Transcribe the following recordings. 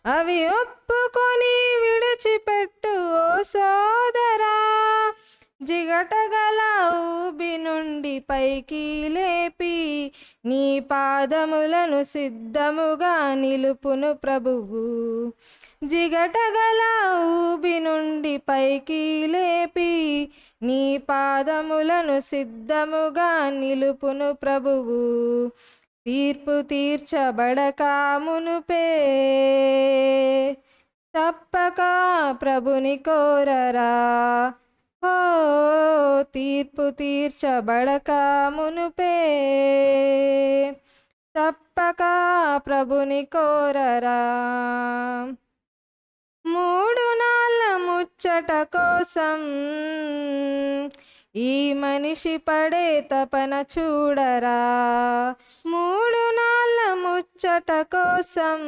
అవి ఒప్పుకొని విడిచిపెట్టు ఓ సోదరా. జిగటగల ఊబి నుండి పైకి లేపి నీ పాదములను సిద్ధముగా నిలుపును ప్రభువు. జిగటగల ఊబి నుండి పైకి లేపి నీ పాదములను సిద్ధముగా నిలుపును ప్రభువు. తీర్పు తీర్చబడక మునుపే తప్పక ప్రభుని కోరరా. ఓ తీర్పు తీర్చబడక మునుపే తప్పక ప్రభుని కోరరా. 3 నాళ్ళ ముచ్చట కోసం ఈ మనిషి పడే తపన చూడరా. 3 నాళ్ళ ముచ్చట కోసం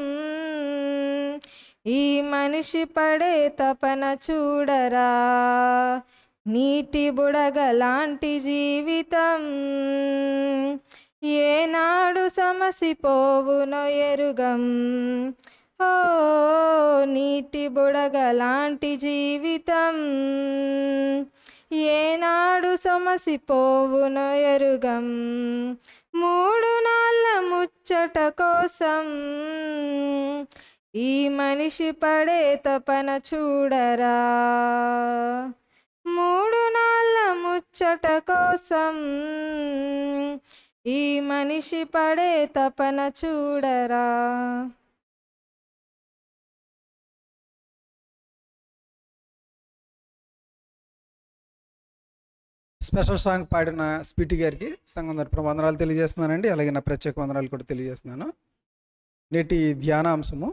ఈ మనిషి పడే తపన చూడరా. నీటి బుడగ లాంటి జీవితం ఏనాడు సమసిపోవునో ఎరుగం. ఓ నీటి బుడగ లాంటి జీవితం ఏనాడు సమసిపోవునో ఎరుగం. 3 నాళ్ళ ముచ్చట కోసం ఈ మనిషి పడే తపన చూడరా. 3 నాళ్ళ ముచ్చట కోసం ఈ మనిషి పడే తపన చూడరా. స్పెషల్ సాంగ్ పాడిన స్పీటి గారికి సంఘం తరపున వందనాలు తెలియజేస్తున్నానండి. అలాగే నా ప్రత్యేక వందనాలు కూడా తెలియజేస్తున్నాను. నేటి ధ్యానాంశము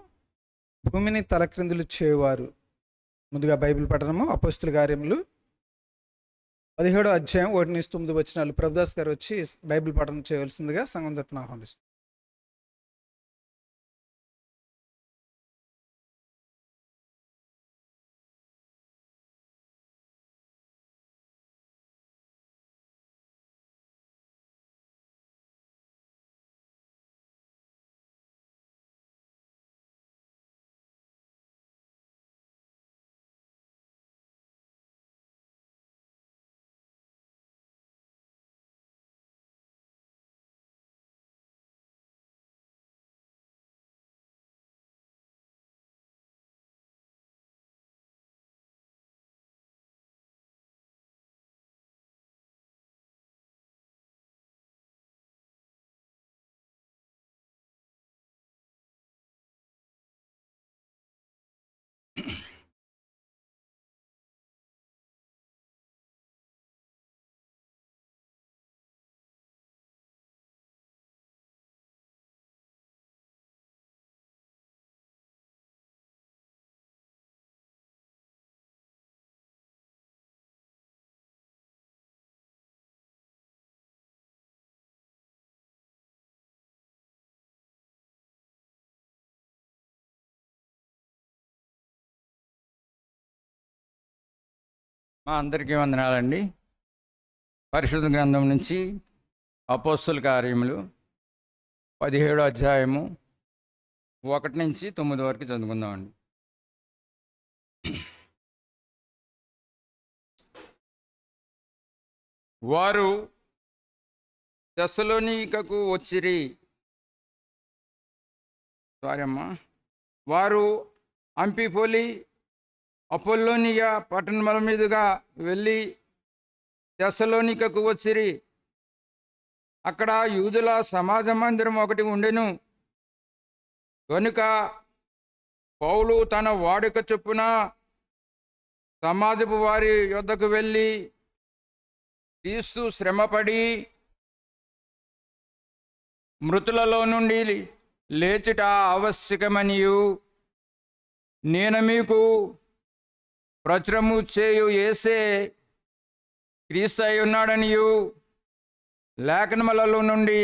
భూమిని తలక్రిందులు చేయువారు. ముందుగా బైబిల్ పఠనము అపోస్తుల కార్యములు 17వ అధ్యాయం 1-9 వచనాలు. ప్రభుదాస్ గారు వచ్చి బైబిల్ పఠనం చేయవలసిందిగా సంఘం తరపున ఆహ్వానిస్తారు. మా అందరికీ వందనాలండి. పరిశుద్ధ గ్రంథం నుంచి అపోస్తుల కార్యములు 17వ అధ్యాయము 1-9 వరకు చదువుకుందామండి. వారు తెస్సలోనికకు వచ్చిరి. వారు అంఫిఫొలి అపోల్లోనియ పట్టణముల మీదుగా వెళ్ళి తెస్సలోనికకు వచ్చిరి. అక్కడ యూదుల సమాజ మందిరం ఒకటి ఉండెను. కనుక పౌలు తన వాడుక చొప్పున సమాజపు వారి యొద్దకు వెళ్ళి క్రీస్తు శ్రమపడి మృతులలో నుండి లేచుట ఆవశ్యకమనియు నేను మీకు ప్రచురము చేయు యేసే క్రీస్తు అయి ఉన్నాడనియు లేఖనములలో నుండి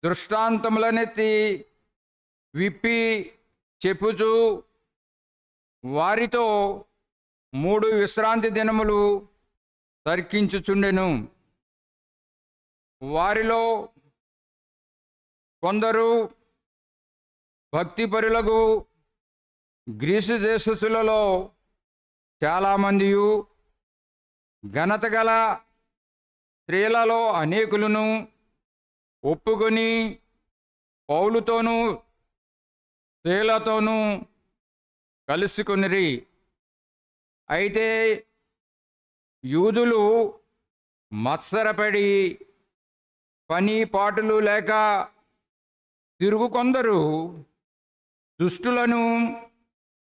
దృష్టాంతములనెత్తి విప్పి చెప్పుచు వారితో 3 విశ్రాంతి దినములు తర్కించుచుండెను. వారిలో కొందరు భక్తిపరులకు గ్రీసు దేశస్థులలో చాలామంది ఘనత గల స్త్రీలలో అనేకులను ఒప్పుకొని పౌలుతోనూ స్త్రీలతోనూ కలుసుకొనిరి. అయితే యూదులు మత్సరపడి పని పాటులు లేక తిరుగు కొందరు దుష్టులను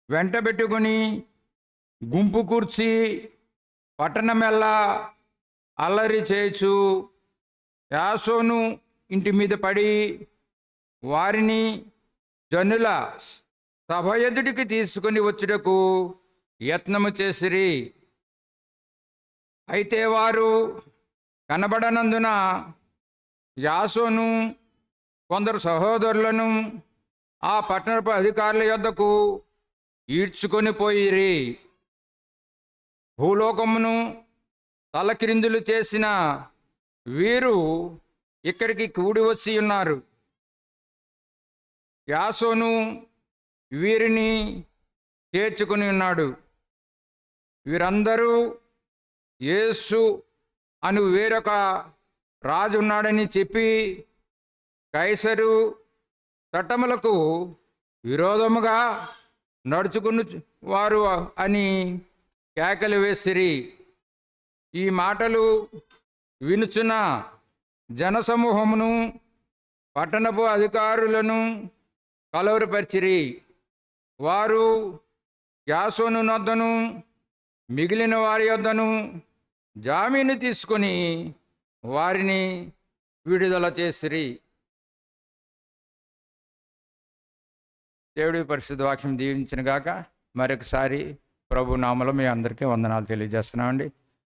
వెంటబెట్టుకుని గుంపు కూర్చి పట్టణమెల్లా అల్లరి చేయొచ్చు యాసోను ఇంటి మీద పడి వారిని జనుల సభ ఎదుటికి తీసుకుని వచ్చుటకు యత్నము చేసిరి. అయితే వారు కనబడనందున యాసోను కొందరు సహోదరులను ఆ పట్టణపు అధికారుల యొద్దకు ఈడ్చుకొని పోయిరి. భూలోకమును తలక్రిందులు చేసిన వీరు ఇక్కడికి కూడి వచ్చి ఉన్నారు. యాసోను వీరిని చేర్చుకుని ఉన్నాడు. వీరందరూ యేసు అను వేరొక రాజు ఉన్నాడని చెప్పి కైసరు చట్టములకు విరోధముగా నడుచుకుని వారు అని కేకలు వేసిరి. ఈ మాటలు వినుచున్న జనసమూహమును పట్టణపు అధికారులను కలవరపరిచిరి. వారు యాసోను వద్దను మిగిలిన వారి వద్దను జామీను తీసుకుని వారిని విడుదల చేసిరి. దేవుడి పరిశుద్ధ వాక్యం దీవించిన గాక. మరొకసారి ప్రభు నామలో మీ అందరికీ వందనాలు తెలియజేస్తున్నామండి.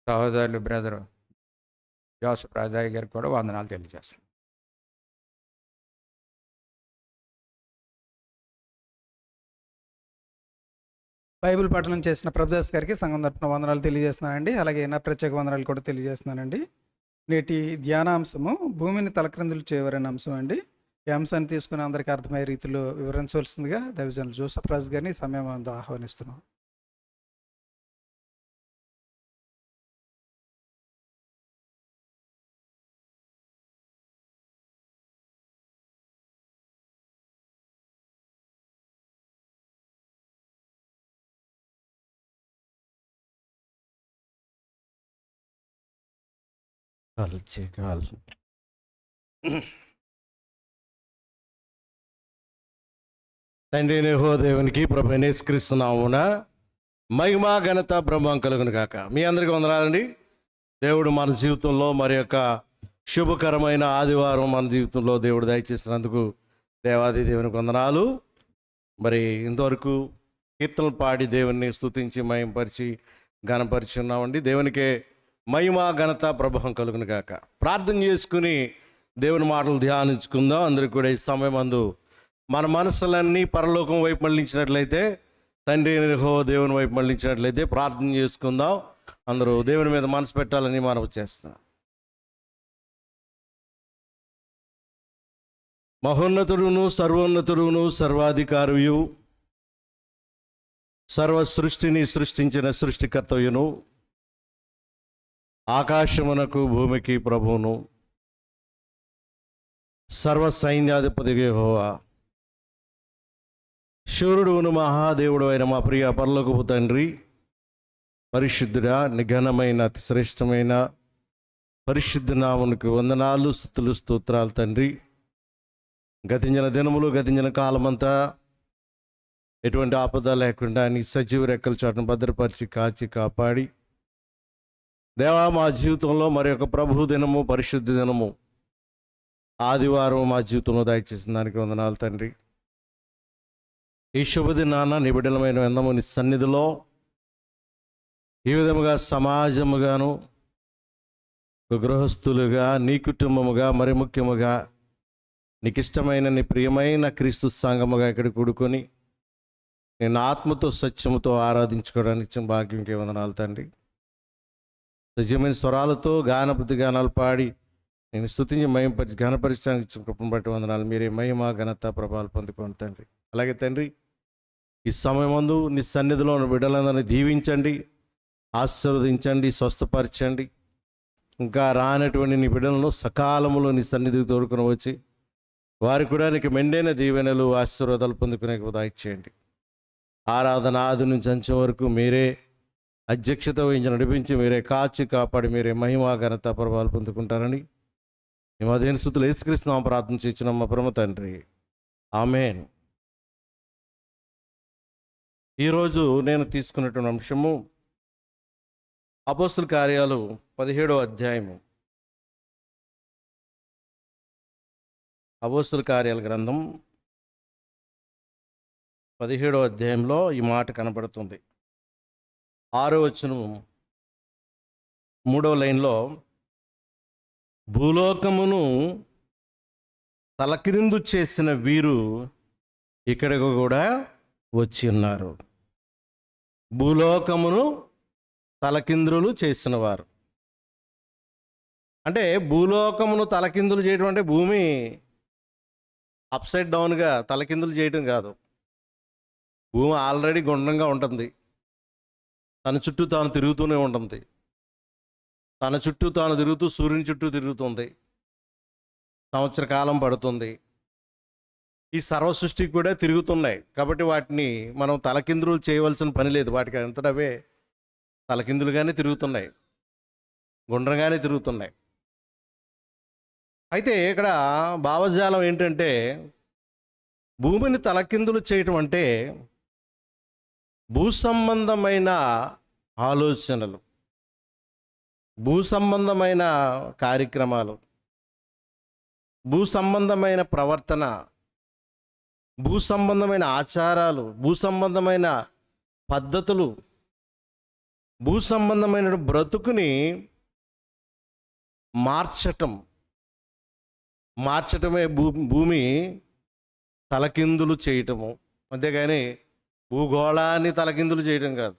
సహోదరులు బ్రదరు జోసఫ్ రాజాయ్య గారికి కూడా వందనాలు తెలియజేస్తున్నాం. బైబిల్ పఠనం చేసిన ప్రభుదాస్ గారికి సంఘం తరపున వందనాలు తెలియజేస్తున్నానండి. అలాగే నా ప్రత్యేక వందనాలు కూడా తెలియజేస్తున్నానండి. నేటి ధ్యానాంశము భూమిని తలక్రిందులు చేయవరనే అంశం అండి. ఈ అంశాన్ని తీసుకుని అందరికీ అర్థమయ్యే రీతిలో వివరించవలసిందిగా దైవజనులు జోసఫ్ రాజు గారిని ఈ సమయం అంతా ఆహ్వానిస్తున్నాం. తండ్రి యెహోవా దేవునికి ప్రభు యేసుక్రీస్తు నామమున మహిమ ఘనత బ్రహ్మం కలుగును గాక. మీ అందరికీ వందనాలండి. దేవుడు మన జీవితంలో మరి యొక్క శుభకరమైన ఆదివారం మన జీవితంలో దేవుడు దయచేసినందుకు దేవాది దేవునికి వందనాలు. మరి ఇంతవరకు కీర్తనలు పాడి దేవుని స్తుతించి మహిమపరిచి ఘనపరిచి ఉన్నామండి. దేవునికే మహిమ ఘనత ప్రభావం కలుగును గాక. ప్రార్థన చేసుకుని దేవుని మాటలు ధ్యానించుకుందాం. అందరికీ కూడా ఈ సమయం అందు మన మనసులన్నీ పరలోకం వైపు మళ్ళించినట్లయితే, తండ్రి యెహోవా దేవుని వైపు మళ్ళించినట్లయితే ప్రార్థన చేసుకుందాం. అందరూ దేవుని మీద మనసు పెట్టాలని మనవి చేస్తాం. మహోన్నతుడును సర్వోన్నతుడును సర్వాధికారియు సర్వ సృష్టిని సృష్టించిన సృష్టికర్తయును ఆకాశమునకు భూమికి ప్రభువును సర్వ సైన్యాధిపతి యెహోవా శూరుడును మహాదేవుడు అయిన మా ప్రియ పరలోకపు తండ్రి, పరిశుద్ధుడా నిఘనమైన అతి శ్రేష్టమైన పరిశుద్ధ నామమునకు వందనాలు స్తుతులు స్తోత్రాలు తండ్రి. గతించిన దినములు గతించిన కాలమంతా ఎటువంటి ఆపద లేకుండా నీ సజీవ రెక్కల చాటును భద్రపరిచి కాచి కాపాడి దేవా మా జీవితంలో మరి ఒక ప్రభు దినము పరిశుద్ధ దినము ఆదివారం మా జీవితంలో దయచేసిన దానికి వందనాలు తండ్రి. ఈ శుభదినాన నిబిడలమైన ఎందము నీ సన్నిధిలో ఈ విధముగా సమాజముగాను గృహస్థులుగా నీ కుటుంబముగా మరి ముఖ్యముగా నీకు ఇష్టమైన నీ ప్రియమైన క్రీస్తు సంఘముగా ఇక్కడ కూడుకొని నేను ఆత్మతో సత్యముతో ఆరాధించుకోవడానికి ఇచ్చిన భాగ్యంకి వందనాలు తండ్రి. సజీవమైన స్వరాలతో గానప్రతి గానాలు పాడి నేను స్తుతించి మహిమపరిచి ఘనపరిచయానికి ఇచ్చిన కృపను బట్టి వందనాలు. మీరే మహిమ ఘనత ప్రభావాలు పొందుకోండి తండ్రి. అలాగే తండ్రి ఈ సమయమందు నీ సన్నిధిలో ఉన్న బిడ్డలందరినీ దీవించండి, ఆశీర్వదించండి, స్వస్థపరచండి. ఇంకా రానటువంటి నీ బిడ్డలను సకాలంలో నీ సన్నిధికి తోడుకొని వచ్చి వారికి కూడా నీకు మెండైన దీవెనలు, ఆశీర్వాదాలు పొందుకునే దయచేయండి. ఆరాధన ఆది నుంచి అంచెం వరకు మీరే అధ్యక్షత వహించి నడిపించి, మీరే కాచి కాపాడి, మీరే మహిమ ఘనత ప్రభావాలు పొందుకుంటారని ఈ మధ్యాహ్న స్తుతులు యేసుక్రీస్తు నామమున ప్రార్థన చేస్తున్నాం మా పరమ తండ్రి, ఆమేన్. ఈరోజు నేను తీసుకున్నటువంటి అంశము అపోస్తుల కార్యాలు 17వ అధ్యాయము. అపోస్తుల కార్యాల గ్రంథం 17వ అధ్యాయంలో ఈ మాట కనబడుతుంది. 6వ వచనం 3వ లైన్లో, భూలోకమును తలకిందు చేసిన వీరు ఇక్కడికి కూడా వచ్చి ఉన్నారు. భూలోకమును తలకిందులు చేసిన వారు అంటే, భూలోకమును తలకిందులు చేయడం అంటే భూమి అప్సైడ్ డౌన్గా తలకిందులు చేయడం కాదు. భూమి ఆల్రెడీ గుండ్రంగా ఉంటుంది, తన చుట్టూ తాను తిరుగుతూనే ఉంటుంది. తన చుట్టూ తాను తిరుగుతూ సూర్యుని చుట్టూ తిరుగుతుంది. సంవత్సర కాలం పడుతుంది. ఈ సర్వ సృష్టికి కూడా తిరుగుతున్నాయి. కాబట్టి వాటిని మనం తలకిందులు చేయవలసిన పని లేదు. వాటికి అంతటవే తలకిందులుగానే తిరుగుతున్నాయి, గుండ్రంగానే తిరుగుతున్నాయి. అయితే ఇక్కడ భావజాలం ఏంటంటే, భూమిని తలకిందులు చేయటం అంటే భూ సంబంధమైన ఆలోచనలు, భూ సంబంధమైన కార్యక్రమాలు, భూ సంబంధమైన ప్రవర్తన, భూ సంబంధమైన ఆచారాలు, భూ సంబంధమైన పద్ధతులు, భూ సంబంధమైన బ్రతుకుని మార్చటమే భూమి తలకిందులు చేయటము. అంతేగాని భూగోళాన్ని తలకిందులు చేయటం కాదు.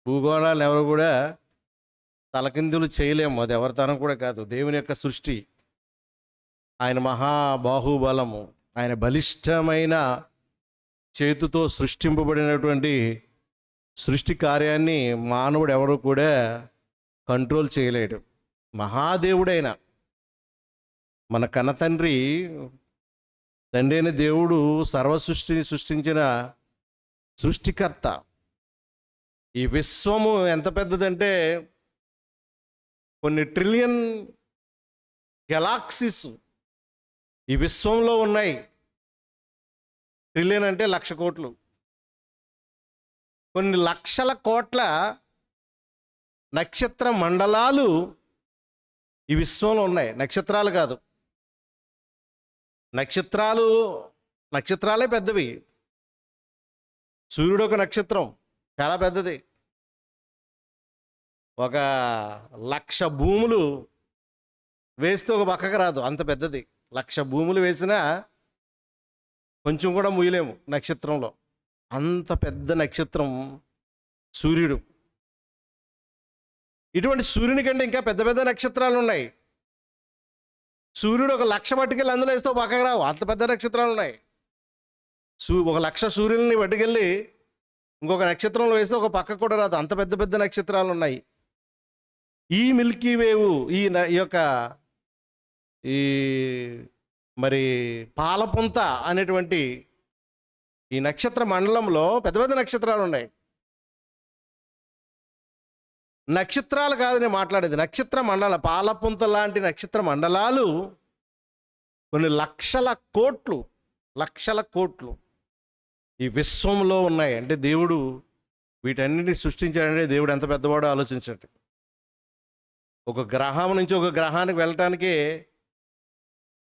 భూగోళాన్ని ఎవరు కూడా తలకిందులు చేయలేము, అది ఎవరితనం కూడా కాదు. దేవుని యొక్క సృష్టి, ఆయన మహాబాహుబలము, ఆయన బలిష్టమైన చేతితో సృష్టింపబడినటువంటి సృష్టి కార్యాన్ని మానవుడు ఎవరు కూడా కంట్రోల్ చేయలేడు. మహాదేవుడైన మన కన్నతండ్రి, తండ్రి అయిన దేవుడు సర్వ సృష్టిని సృష్టించిన సృష్టికర్త. ఈ విశ్వము ఎంత పెద్దదంటే కొన్ని ట్రిలియన్ గెలాక్సీస్ ఈ విశ్వంలో ఉన్నాయి. ట్రిలియన్ అంటే 1,00,000 కోట్లు. కొన్ని లక్షల కోట్ల నక్షత్ర మండలాలు ఈ విశ్వంలో ఉన్నాయి. నక్షత్రాలు కాదు, నక్షత్రాలే పెద్దవి. సూర్యుడు ఒక నక్షత్రం, చాలా పెద్దది. 1,00,000 భూములు వేస్తే ఒక పక్కకు రాదు, అంత పెద్దది. 1,00,000 భూములు వేసినా కొంచెం కూడా ముయ్యలేము నక్షత్రంలో. అంత పెద్ద నక్షత్రం సూర్యుడు. ఇటువంటి సూర్యుని కంటే ఇంకా పెద్ద పెద్ద నక్షత్రాలు ఉన్నాయి. సూర్యుడు 1,00,000 పట్టుకెళ్ళి అందులో వేస్తే ఒక పక్కకు రావు, అంత పెద్ద నక్షత్రాలు ఉన్నాయి. 1,00,000 సూర్యుల్ని పట్టుకెళ్ళి ఇంకొక నక్షత్రంలో వేస్తే ఒక పక్క కూడా రాదు, అంత పెద్ద పెద్ద నక్షత్రాలు ఉన్నాయి. ఈ మిల్కీ వేవ్, ఈ యొక్క మరి పాలపుంత అనేటువంటి ఈ నక్షత్ర మండలంలో పెద్ద పెద్ద నక్షత్రాలు ఉన్నాయి. నక్షత్రాలు కాదు నేను మాట్లాడేది, నక్షత్ర మండల పాలపుంత లాంటి నక్షత్ర మండలాలు కొన్ని లక్షల కోట్లు ఈ విశ్వంలో ఉన్నాయి. అంటే దేవుడు వీటన్నిటిని సృష్టించాడంటే దేవుడు ఎంత పెద్దవాడో ఆలోచించండి. ఒక గ్రహం నుంచి ఒక గ్రహానికి వెళ్ళటానికి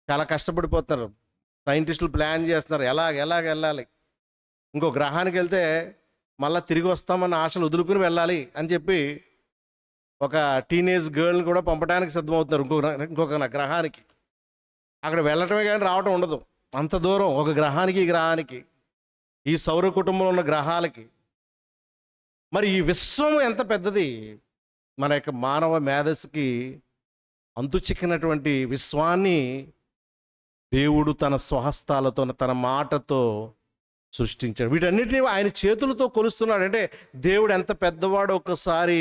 చాలా కష్టపడిపోతున్నారు. సైంటిస్టులు ప్లాన్ చేస్తున్నారు ఎలాగ వెళ్ళాలి. ఇంకో గ్రహానికి వెళ్తే మళ్ళీ తిరిగి వస్తామన్న ఆశలు వదులుకుని వెళ్ళాలి అని చెప్పి ఒక టీనేజ్ గర్ల్ని కూడా పంపడానికి సిద్ధమవుతున్నారు ఇంకొక గ్రహానికి. అక్కడ వెళ్ళటమే కానీ రావటం ఉండదు. అంత దూరం ఒక గ్రహానికి ఈ గ్రహానికి, ఈ సౌర కుటుంబంలో ఉన్న గ్రహాలకి. మరి ఈ విశ్వం ఎంత పెద్దది! మన యొక్క మానవ మేధస్సుకి అంతు చిక్కినటువంటి విశ్వాన్ని దేవుడు తన స్వహస్తాలతో, తన మాటతో సృష్టించాడు. వీటన్నిటిని ఆయన చేతులతో కొలుస్తున్నాడు. అంటే దేవుడు ఎంత పెద్దవాడో ఒకసారి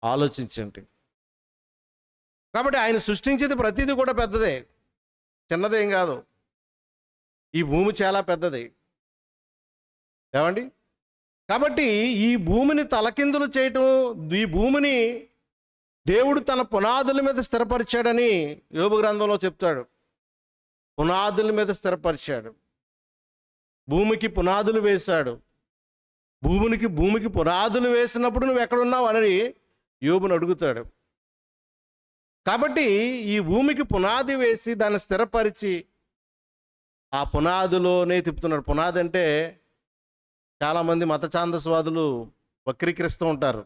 ఆలోచించండి. కాబట్టి ఆయన సృష్టించేది ప్రతిదీ కూడా పెద్దదే, చిన్నదేం కాదు. ఈ భూమి చాలా పెద్దది ఏమండి. కాబట్టి ఈ భూమిని తలకిందులు చేయటం, ఈ భూమిని దేవుడు తన పునాదుల మీద స్థిరపరిచాడని యోబు గ్రంథంలో చెప్తాడు. పునాదుల మీద స్థిరపరిచాడు, భూమికి పునాదులు వేశాడు. భూమికి పునాదులు వేసినప్పుడు నువ్వు ఎక్కడున్నావు అని యోబుని అడుగుతాడు. కాబట్టి ఈ భూమికి పునాది వేసి దాన్ని స్థిరపరిచి ఆ పునాదిలోనే తిప్పుతున్నాడు. పునాది అంటే చాలామంది మత ఛాందస్వాదులు వక్రీకరిస్తూ ఉంటారు.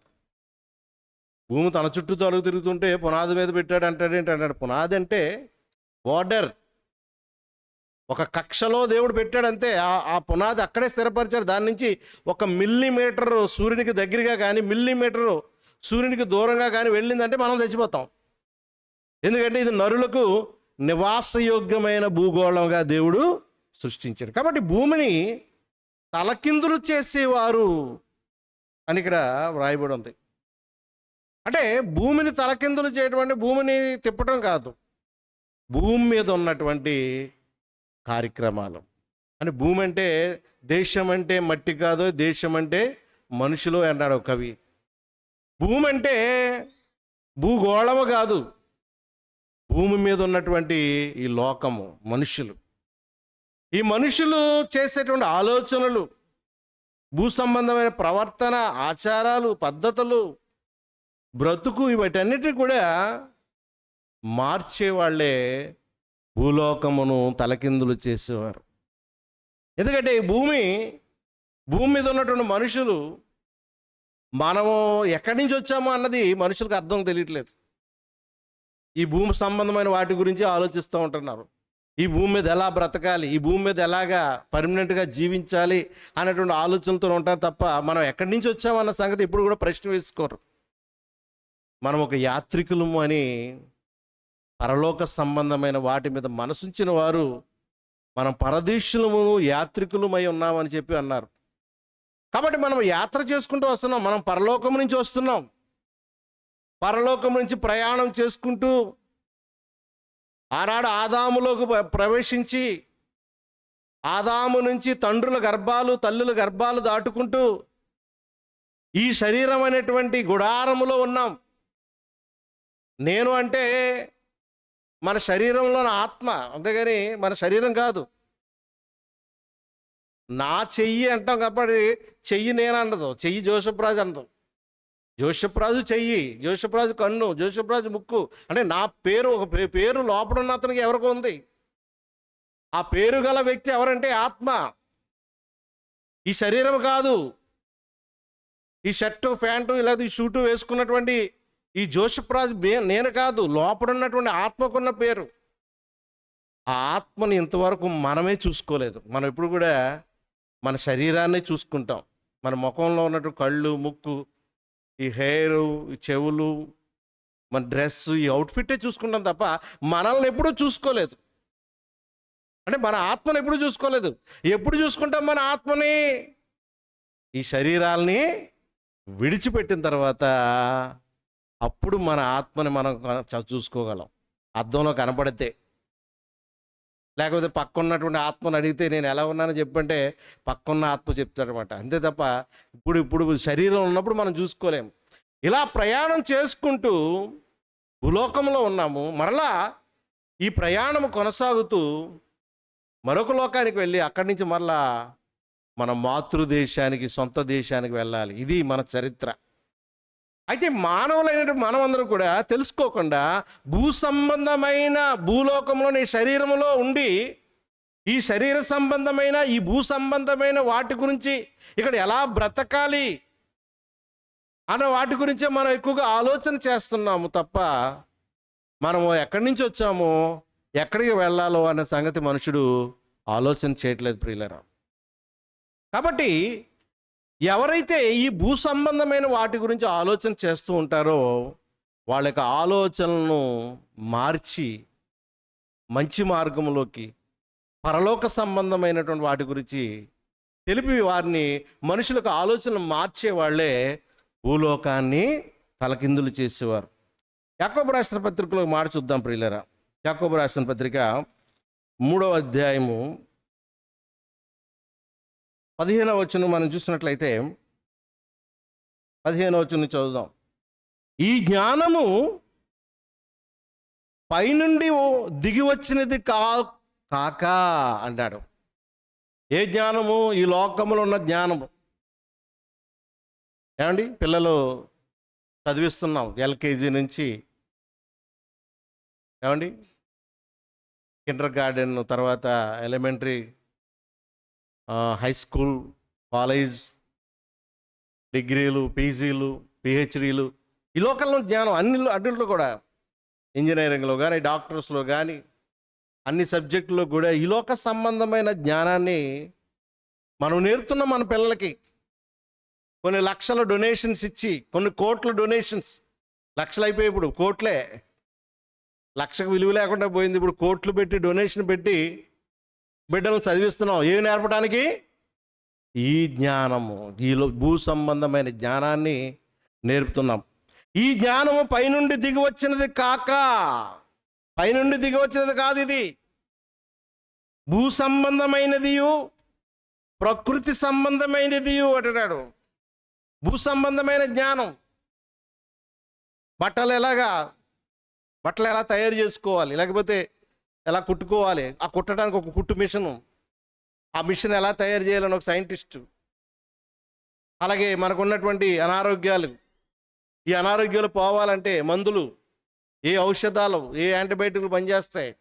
భూమి తన చుట్టూ తలుగు తిరుగుతుంటే పునాది మీద పెట్టాడు అంటాడు. ఏంటంటాడు? పునాది అంటే బార్డర్, ఒక కక్షలో దేవుడు పెట్టాడంతే. ఆ పునాది అక్కడే స్థిరపరిచాడు. దాని నుంచి 1 మిల్లీమీటర్ సూర్యునికి దగ్గరగా కానీ మిల్లీమీటరు సూర్యునికి దూరంగా కానీ వెళ్ళిందంటే మనం చచ్చిపోతాం. ఎందుకంటే ఇది నరులకు నివాసయోగ్యమైన భూగోళంగా దేవుడు సృష్టించాడు. కాబట్టి భూమిని తలకిందులు చేసేవారు అని ఇక్కడ వ్రాయబడి ఉంది. అంటే భూమిని తలకిందులు చేయడం అంటే భూమిని తిప్పటం కాదు, భూమి మీద ఉన్నటువంటి కార్యక్రమాలు. అంటే భూమి అంటే దేశం అంటే మట్టి కాదు, దేశం అంటే మనుషులు అన్నాడు ఒక కవి. భూమి అంటే భూగోళము కాదు, భూమి మీద ఉన్నటువంటి ఈ లోకము, మనుషులు. ఈ మనుషులు చేసేటువంటి ఆలోచనలు, భూ సంబంధమైన ప్రవర్తన, ఆచారాలు, పద్ధతులు, బ్రతుకు, వీటన్నిటి కూడా మార్చేవాళ్లే భూలోకమును తలకిందులు చేసేవారు. ఎందుకంటే ఈ భూమి మీద ఉన్నటువంటి మనుషులు, మనము ఎక్కడి నుంచి వచ్చామో అన్నది మనుషులకు అర్థం తెలియట్లేదు. ఈ భూమి సంబంధమైన వాటి గురించి ఆలోచిస్తూ ఉంటున్నారు. ఈ భూమి మీద ఎలా బ్రతకాలి, ఈ భూమి మీద ఎలాగా పర్మనెంట్గా జీవించాలి అనేటువంటి ఆలోచనలతో ఉంటారు తప్ప మనం ఎక్కడి నుంచి వచ్చామన్న సంగతి ఇప్పుడు కూడా ప్రశ్న వేసుకోరు. మనం ఒక యాత్రికులము అని పరలోక సంబంధమైన వాటి మీద మనసుంచిన వారు మనం పరదేశులము, యాత్రికులమై ఉన్నామని చెప్పి అన్నారు. కాబట్టి మనం యాత్ర చేసుకుంటూ వస్తున్నాం, మనం పరలోకం నుంచి వస్తున్నాం. పరలోకం నుంచి ప్రయాణం చేసుకుంటూ ఆనాడు ఆదాములోకి ప్రవేశించి, ఆదాము నుంచి తండ్రుల గర్భాలు, తల్లుల గర్భాలు దాటుకుంటూ ఈ శరీరం అనేటువంటి గుడారములో ఉన్నాం. నేను అంటే మన శరీరంలోని ఆత్మ, అంతేగాని మన శరీరం కాదు. నా చెయ్యి అంటాం కాబట్టి చెయ్యి నేను అనదు, చెయ్యి జోసఫ్రాజు అనదు. జోసఫ్రాజు చెయ్యి, జోసఫ్రాజు కన్ను, జోసఫ్రాజు ముక్కు. అంటే నా పేరు, ఒక పేరు లోపల ఉన్న అతనికి ఎవరికో ఉంది. ఆ పేరు గల వ్యక్తి ఎవరంటే ఆత్మ, ఈ శరీరం కాదు. ఈ షర్టు, ప్యాంటు, ఇలా ఈ షూటు వేసుకున్నటువంటి ఈ జోసఫ్రాజు నేను కాదు, లోపల ఉన్నటువంటి ఆత్మకున్న పేరు. ఆ ఆత్మని ఇంతవరకు మనమే చూసుకోలేదు. మనం ఎప్పుడు కూడా మన శరీరాన్ని చూసుకుంటాం. మన ముఖంలో ఉన్నటువంటి కళ్ళు, ముక్కు, ఈ హెయిరు, ఈ చెవులు, మన డ్రెస్సు, ఈ అవుట్ఫిట్టే చూసుకుంటాం తప్ప మనల్ని ఎప్పుడూ చూసుకోలేదు. అంటే మన ఆత్మను ఎప్పుడు చూసుకోలేదు. ఎప్పుడు చూసుకుంటాం మన ఆత్మని? ఈ శరీరాల్ని విడిచిపెట్టిన తర్వాత అప్పుడు మన ఆత్మని మనం చూసుకోగలం. అద్దంలో కనపడితే, లేకపోతే పక్కన్నటువంటి ఆత్మను అడిగితే నేను ఎలా ఉన్నానో చెప్పంటే పక్కన్న ఆత్మ చెప్తాడనమాట. అంతే తప్ప ఇప్పుడు శరీరం ఉన్నప్పుడు మనం చూసుకోలేము. ఇలా ప్రయాణం చేసుకుంటూ భూలోకంలో ఉన్నాము. మరలా ఈ ప్రయాణం కొనసాగుతూ మరొక లోకానికి వెళ్ళి అక్కడి నుంచి మరలా మన మాతృదేశానికి, సొంత దేశానికి వెళ్ళాలి. ఇది మన చరిత్ర. అయితే మానవులైనటువంటి మనమందరం కూడా తెలుసుకోకుండా భూ సంబంధమైన భూలోకంలోని శరీరంలో ఉండి ఈ శరీర సంబంధమైన, ఈ భూ సంబంధమైన వాటి గురించి ఇక్కడ ఎలా బ్రతకాలి అన్న వాటి గురించే మనం ఎక్కువగా ఆలోచన చేస్తున్నాము తప్ప మనము ఎక్కడి నుంచి వచ్చామో, ఎక్కడికి వెళ్ళాలో అన్న సంగతి మనుషుడు ఆలోచన చేయట్లేదు ప్రియులారా. కాబట్టి ఎవరైతే ఈ భూ సంబంధమైన వాటి గురించి ఆలోచన చేస్తూ ఉంటారో వాళ్ళ యొక్క ఆలోచనలను మార్చి మంచి మార్గంలోకి, పరలోక సంబంధమైనటువంటి వాటి గురించి తెలిపి వారిని మనుషులకు ఆలోచనలు మార్చే వాళ్ళే భూలోకాన్ని తలకిందులు చేసేవారు. యాకోబు రాసిన పత్రికలో మాట చూద్దాం ప్రియులరా. యాకోబు రాసిన పత్రిక 3వ అధ్యాయము 15వ వచనం మనం చూసినట్లయితే 15వ వచనం చదువుదాం. ఈ జ్ఞానము పైనుండి దిగి వచ్చినది కాక అంటాడు. ఏ జ్ఞానము? ఈ లోకములో ఉన్న జ్ఞానము. ఏమండి, పిల్లలు చదివిస్తున్నాం ఎల్కేజీ నుంచి, ఏమండి, కిండర్ గార్డెన్, తర్వాత ఎలిమెంటరీ, హై స్కూల్, కాలేజ్, డిగ్రీలు, పీజీలు, పిహెచ్డీలు, ఈ లోకల్లో జ్ఞానం అన్నింటిలో కూడా, ఇంజనీరింగ్లో కానీ, డాక్టర్స్లో కానీ, అన్ని సబ్జెక్టుల్లో కూడా ఈ లోక సంబంధమైన జ్ఞానాన్ని మనం నేర్పుతున్నాం మన పిల్లలకి. కొన్ని లక్షల డొనేషన్స్ ఇచ్చి, కొన్ని కోట్ల డొనేషన్స్, లక్షలు అయిపోయి ఇప్పుడు కోట్లే, లక్షకు విలువ లేకుండా పోయింది. ఇప్పుడు కోట్లు పెట్టి డొనేషన్ పెట్టి బిడ్డలను చదివిస్తున్నాం. ఏమి నేర్పడానికి? ఈ జ్ఞానము, భూ సంబంధమైన జ్ఞానాన్ని నేర్పుతున్నాం. ఈ జ్ఞానము పైనుండి దిగి వచ్చినది కాక, పైనుండి దిగి వచ్చినది కాదు, ఇది భూ సంబంధమైనదియు ప్రకృతి సంబంధమైనదియు అంటున్నాడు. భూ సంబంధమైన జ్ఞానం. బట్టలు ఎలా తయారు చేసుకోవాలి, లేకపోతే ఎలా కుట్టుకోవాలి, ఆ కుట్టడానికి ఒక కుట్టు మిషను, ఆ మిషన్ ఎలా తయారు చేయాలని ఒక సైంటిస్టు. అలాగే మనకున్నటువంటి అనారోగ్యాలు, ఈ అనారోగ్యాలు పోవాలంటే మందులు, ఏ ఔషధాలు, ఏ యాంటీబయాటిక్లు పనిచేస్తాయి.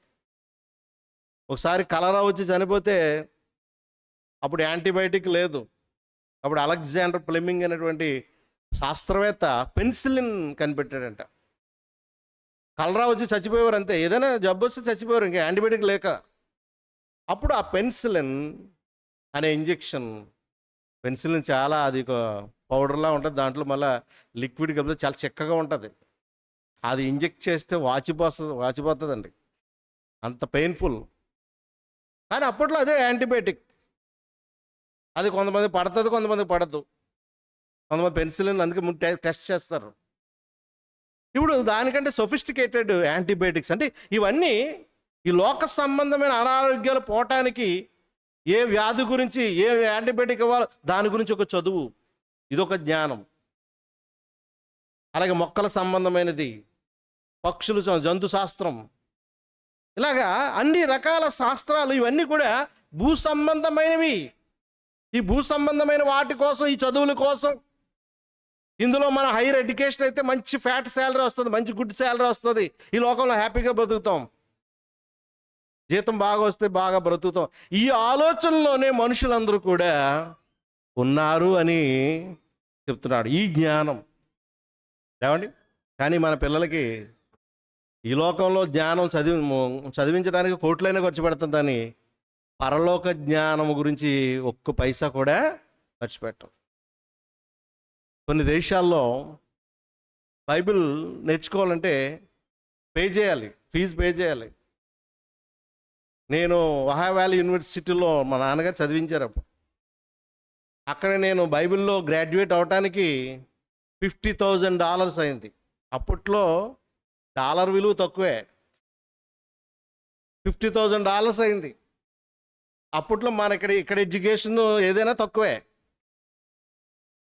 ఒకసారి కలరా వచ్చి చనిపోతే అప్పుడు యాంటీబయాటిక్ లేదు. అప్పుడు అలెగ్జాండర్ ఫ్లెమింగ్ అనేటువంటి శాస్త్రవేత్త పెన్సిలిన్ కనిపెట్టాడంట. కలరా వచ్చి చచ్చిపోయేవారు అంతే, ఏదైనా జబ్బు వస్తే చచ్చిపోయారు, ఇంకా యాంటీబయాటిక్ లేక. అప్పుడు ఆ పెన్సిలిన్ అనే ఇంజెక్షన్, పెన్సిలిన్ చాలా అది ఒక పౌడర్లా ఉంటుంది, దాంట్లో మళ్ళీ లిక్విడ్ కలిపితే చాలా చిక్కగా ఉంటుంది. అది ఇంజెక్ట్ చేస్తే వాచిపోతుందండి, అంత పెయిన్ఫుల్. కానీ అప్పట్లో అదే యాంటీబయాటిక్. అది కొంతమంది పడుతుంది, కొంతమంది పడదు. కొంతమంది పెన్సిలిన్ అందుకే టెస్ట్ చేస్తారు. ఇప్పుడు దానికంటే సొఫిస్టికేటెడ్ యాంటీబయాటిక్స్. అంటే ఇవన్నీ ఈ లోక సంబంధమైన అనారోగ్యాలు పోవటానికి ఏ వ్యాధి గురించి ఏ యాంటీబయాటిక్ ఇవ్వాలో దాని గురించి ఒక చదువు, ఇదొక జ్ఞానం. అలాగే మొక్కల సంబంధమైనది, పక్షులు, జంతు శాస్త్రం, ఇలాగా అన్ని రకాల శాస్త్రాలు, ఇవన్నీ కూడా భూ సంబంధమైనవి. ఈ భూ సంబంధమైన వాటి కోసం, ఈ చదువుల కోసం, ఇందులో మన హైయర్ ఎడ్యుకేషన్ అయితే మంచి ఫ్యాట్ శాలరీ వస్తుంది, మంచి గుడ్ శాలరీ వస్తుంది, ఈ లోకంలో హ్యాపీగా బ్రతుకుతాం, జీతం బాగా వస్తే బాగా బ్రతుకుతాం. ఈ ఆలోచనలోనే మనుషులందరూ కూడా ఉన్నారు అని చెప్తున్నాడు ఈ జ్ఞానం. ఏమండి, కానీ మన పిల్లలకి ఈ లోకంలో జ్ఞానం చదివించడానికి కోట్లైనా ఖర్చు పెడుతుందని పరలోక జ్ఞానం గురించి ఒక్క పైసా కూడా ఖర్చు పెట్టం. కొన్ని దేశాల్లో బైబిల్ నేర్చుకోవాలంటే ఫీజు పే చేయాలి. నేను ఒహాయో వ్యాలీ యూనివర్సిటీలో మా నాన్నగారు చదివించారు. అక్కడ నేను బైబిల్లో గ్రాడ్యుయేట్ అవటానికి $50,000 అయింది. అప్పట్లో డాలర్ విలువ తక్కువే, $50,000 అయింది. అప్పట్లో మన ఇక్కడ ఎడ్యుకేషన్ ఏదైనా తక్కువే.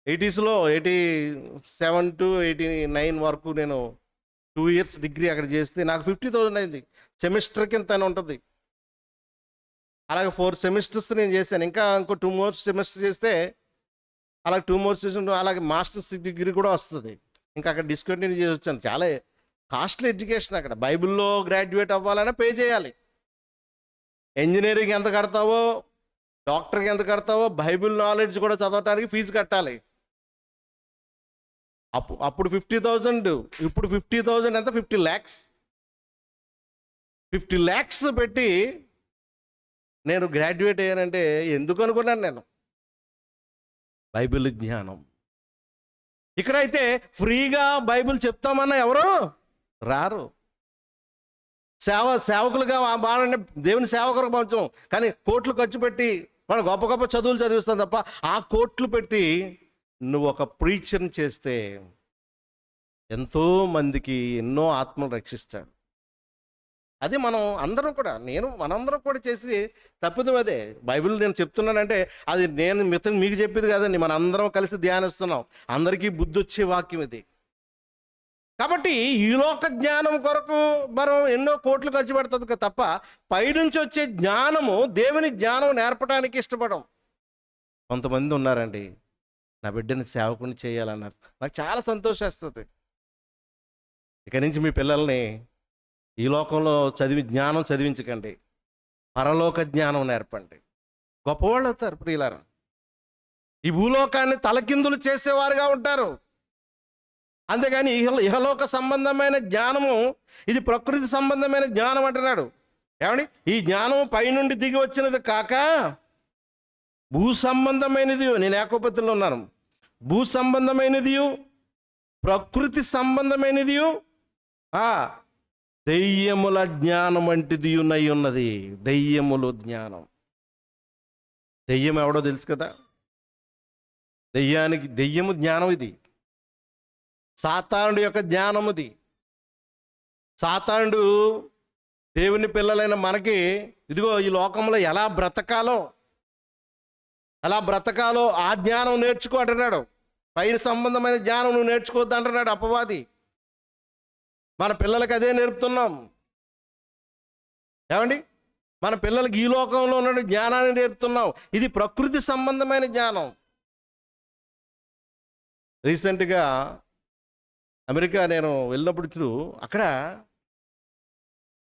80sలో 87 to 89 వరకు నేను 2 years డిగ్రీ అక్కడ చేస్తే నాకు 50,000 అయింది. సెమిస్టర్కి ఎంత అని ఉంటుంది. అలాగే 4 సెమిస్టర్స్ నేను చేశాను. ఇంకా ఇంకో 2 more సెమిస్టర్ చేస్తే అలాగే 2 more చేసి అలాగే మాస్టర్స్ డిగ్రీ కూడా వస్తుంది. ఇంకా అక్కడ డిస్కంటిన్యూ చేసి వచ్చాను. చాలా కాస్ట్లీ ఎడ్యుకేషన్ అక్కడ. బైబిల్లో గ్రాడ్యుయేట్ అవ్వాలన్నా పే చేయాలి. ఇంజనీరింగ్ ఎంత కడతావో, డాక్టర్కి ఎంత కడతావో, బైబిల్ నాలెడ్జ్ కూడా చదవటానికి ఫీజు కట్టాలి. అప్పుడు 50,000, ఇప్పుడు 50,000 ఎంత, 50 lakhs. 50 lakhs పెట్టి నేను గ్రాడ్యుయేట్ అయ్యానంటే ఎందుకు అనుకున్నాను నేను? బైబిల్ జ్ఞానం. ఇక్కడైతే ఫ్రీగా బైబిల్ చెప్తామన్నా ఎవరు రారు. సేవకులుగా బాగా దేవుని సేవకులకు పంచం, కానీ కోట్లు ఖర్చు పెట్టి వాళ్ళు గొప్ప గొప్ప చదువులు చదివిస్తాం తప్ప ఆ కోట్లు పెట్టి నువ్వు ఒక ప్రీచర్ని చేస్తే ఎంతో మందికి ఎన్నో ఆత్మలు రక్షిస్తాడు. అది మనం అందరం కూడా, మనందరం కూడా చేసి తప్పిదం అదే. బైబిల్ నేను చెప్తున్నానంటే అది నేను మీకు చెప్పేది కాదండి, మన అందరం కలిసి ధ్యానిస్తున్నాం, అందరికీ బుద్ధి వచ్చే వాక్యం ఇది. కాబట్టి ఈ లోక జ్ఞానం కొరకు మనం ఎన్నో కోట్లు ఖర్చు పెడుతుంది తప్ప పైనుంచి వచ్చే జ్ఞానము, దేవుని జ్ఞానం నేర్పడానికి ఇష్టపడం. కొంతమంది ఉన్నారండి, నా బిడ్డని సేవకుని చేయాలన్నారు. నాకు చాలా సంతోషేస్తుంది. ఇక నుంచి మీ పిల్లల్ని ఈ లోకంలో జ్ఞానం చదివించకండి, పరలోక జ్ఞానం నేర్పండి. గొప్పవాళ్ళు అవుతారు ప్రియులారా. ఈ భూలోకాన్ని తలకిందులు చేసేవారుగా ఉంటారు. అంతేగాని ఇహలోక సంబంధమైన జ్ఞానము, ఇది ప్రకృతి సంబంధమైన జ్ఞానం అంటున్నాడు. ఏమండి, ఈ జ్ఞానం పైనుండి దిగి వచ్చినది కాక భూ సంబంధమైనది. నేను ఏకోపత్తుల్లో ఉన్నాను. భూ సంబంధమైనది, ప్రకృతి సంబంధమైనది, దెయ్యముల జ్ఞానం వంటిది ఉన్నది. దెయ్యముల జ్ఞానం. దెయ్యం ఎవడో తెలుసు కదా. దెయ్యము జ్ఞానం ఇది. సాతానుడు యొక్క జ్ఞానం ఇది. సాతానుడు దేవుని పిల్లలైన మనకి ఇదిగో ఈ లోకంలో ఎలా బ్రతకాలో ఆ జ్ఞానం నేర్చుకో అంటున్నాడు. పైన సంబంధమైన జ్ఞానం నువ్వు నేర్చుకోవద్దు అంటున్నాడు అపవాది. మన పిల్లలకి అదే నేర్పుతున్నాం. ఏమండి, మన పిల్లలకి ఈ లోకంలో ఉన్న జ్ఞానాన్ని నేర్పుతున్నాం. ఇది ప్రకృతి సంబంధమైన జ్ఞానం. రీసెంట్గా అమెరికా నేను వెళ్ళినప్పుడు అక్కడ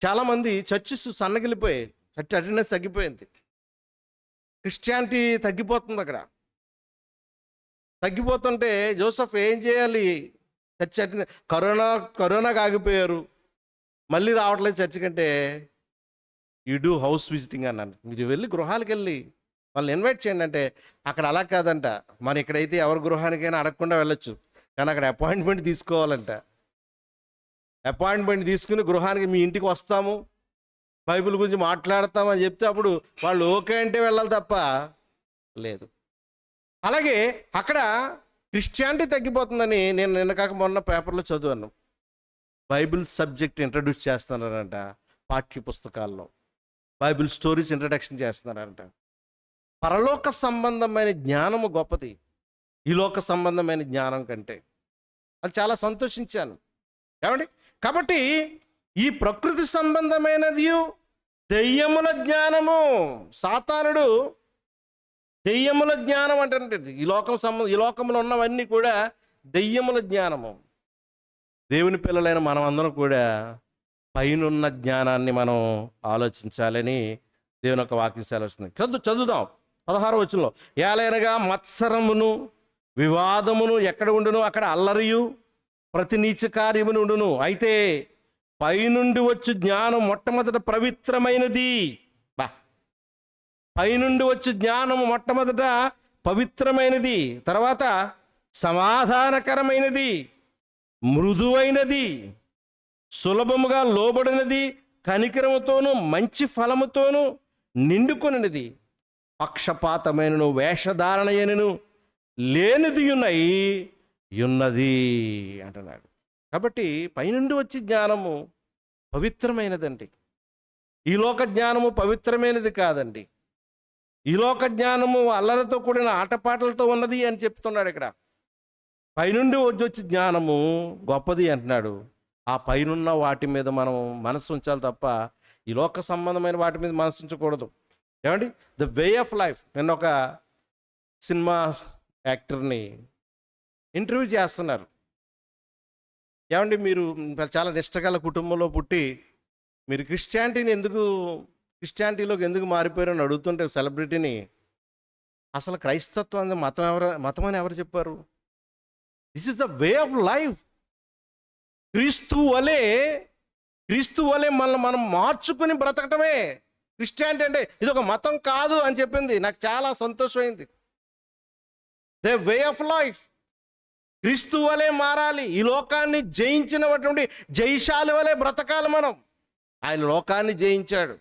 చాలామంది చర్చిస్ సన్నగిలిపోయాయి, చర్చ్ అటెండెన్స్ తగ్గిపోయింది. క్రిస్టియానిటీ తగ్గిపోతుంది అక్కడ. తగ్గిపోతుంటే జోసెఫ్ ఏం చేయాలి? చర్చ్ అటెండెన్స్ కరోనాకి ఆగిపోయారు, మళ్ళీ రావట్లేదు చర్చ్ కంటే యూ డూ హౌస్ విజిటింగ్ అన్నాను. మీరు వెళ్ళి గృహాలకు వెళ్ళి వాళ్ళని ఇన్వైట్ చేయండి అంటే అక్కడ అలా కాదంట. మన ఇక్కడైతే ఎవరి గృహానికైనా అడగకుండా వెళ్ళొచ్చు, కానీ అక్కడ అపాయింట్మెంట్ తీసుకోవాలంట. అపాయింట్మెంట్ తీసుకుని గృహానికి మీ ఇంటికి వస్తాము, బైబిల్ గురించి మాట్లాడతామని చెప్తే అప్పుడు వాళ్ళు ఓకే అంటే వెళ్ళాలి తప్ప లేదు. అలాగే అక్కడ క్రిస్టియానిటీ తగ్గిపోతుందని నేను నిన్న కాక మొన్న పేపర్లో చదివాను. బైబిల్ సబ్జెక్ట్ ఇంట్రడ్యూస్ చేస్తున్నారంట పాఠ్య పుస్తకాల్లో. బైబిల్ స్టోరీస్ ఇంట్రడక్షన్ చేస్తున్నారంట. పరలోక సంబంధమైన జ్ఞానము గొప్పది ఈ లోక సంబంధమైన జ్ఞానం కంటే. అది చాలా సంతోషించాను. ఏమండి, కాబట్టి ఈ ప్రకృతి సంబంధమైనది దెయ్యముల జ్ఞానము. సాతానుడు దెయ్యముల జ్ఞానం అంటే ఈ లోకంలో ఉన్నవన్నీ కూడా దెయ్యముల జ్ఞానము. దేవుని పిల్లలైన మనం అందరం కూడా పైనున్న జ్ఞానాన్ని మనం ఆలోచించాలని దేవుని యొక్క వాక్యం సెలవుస్తుంది. చదువుదాం 16వ వచనంలో. ఏలైనగా మత్సరమును వివాదమును ఎక్కడ ఉండును, అక్కడ అల్లరియు ప్రతి నీచ కార్యమును ఉండును. అయితే పైనుండి వచ్చు జ్ఞానం మొట్టమొదట పవిత్రమైనది. పైనుండి వచ్చు జ్ఞానము మొట్టమొదట పవిత్రమైనది, తర్వాత సమాధానకరమైనది, మృదువైనది, సులభముగా లోబడినది, కనికరముతోనూ మంచి ఫలముతోనూ నిండుకొనినది, పక్షపాతమైనను వేషధారణయనను లేనిది ఉన్నది అంటున్నాడు. కాబట్టి పైనుండి వచ్చే జ్ఞానము పవిత్రమైనదండి. ఈ లోక జ్ఞానము పవిత్రమైనది కాదండి. ఈ లోక జ్ఞానము అల్లరితో కూడిన ఆటపాటలతో ఉన్నది అని చెప్తున్నాడు ఇక్కడ. పైనుండి వచ్చే జ్ఞానము గొప్పది అంటున్నాడు. ఆ పైనున్న వాటి మీద మనం మనసు ఉంచాలి తప్ప ఈ లోక సంబంధమైన వాటి మీద మనసు ఉంచకూడదు. ఏమండి, ద వే ఆఫ్ లైఫ్. నేను ఒక సినిమా యాక్టర్ని ఇంటర్వ్యూ చేస్తున్నారు. ఏమండి, మీరు చాలా నిష్టగల కుటుంబంలో పుట్టి మీరు క్రిస్టియానిటీలోకి ఎందుకు మారిపోయారని అడుగుతుంటే సెలబ్రిటీని, అసలు క్రైస్తత్వం మతం అని ఎవరు చెప్పారు? This is the way of life. క్రీస్తు వలె మనం మార్చుకుని బ్రతకటమే క్రిస్టియానిటీ అంటే. ఇది ఒక మతం కాదు అని చెప్పింది. నాకు చాలా సంతోషమైంది. The way of life. క్రీస్తు వలె మారాలి. ఈ లోకాన్ని జయించినటువంటి జయశాలి వలె బ్రతకాలి మనం. ఆయన లోకాన్ని జయించాడు.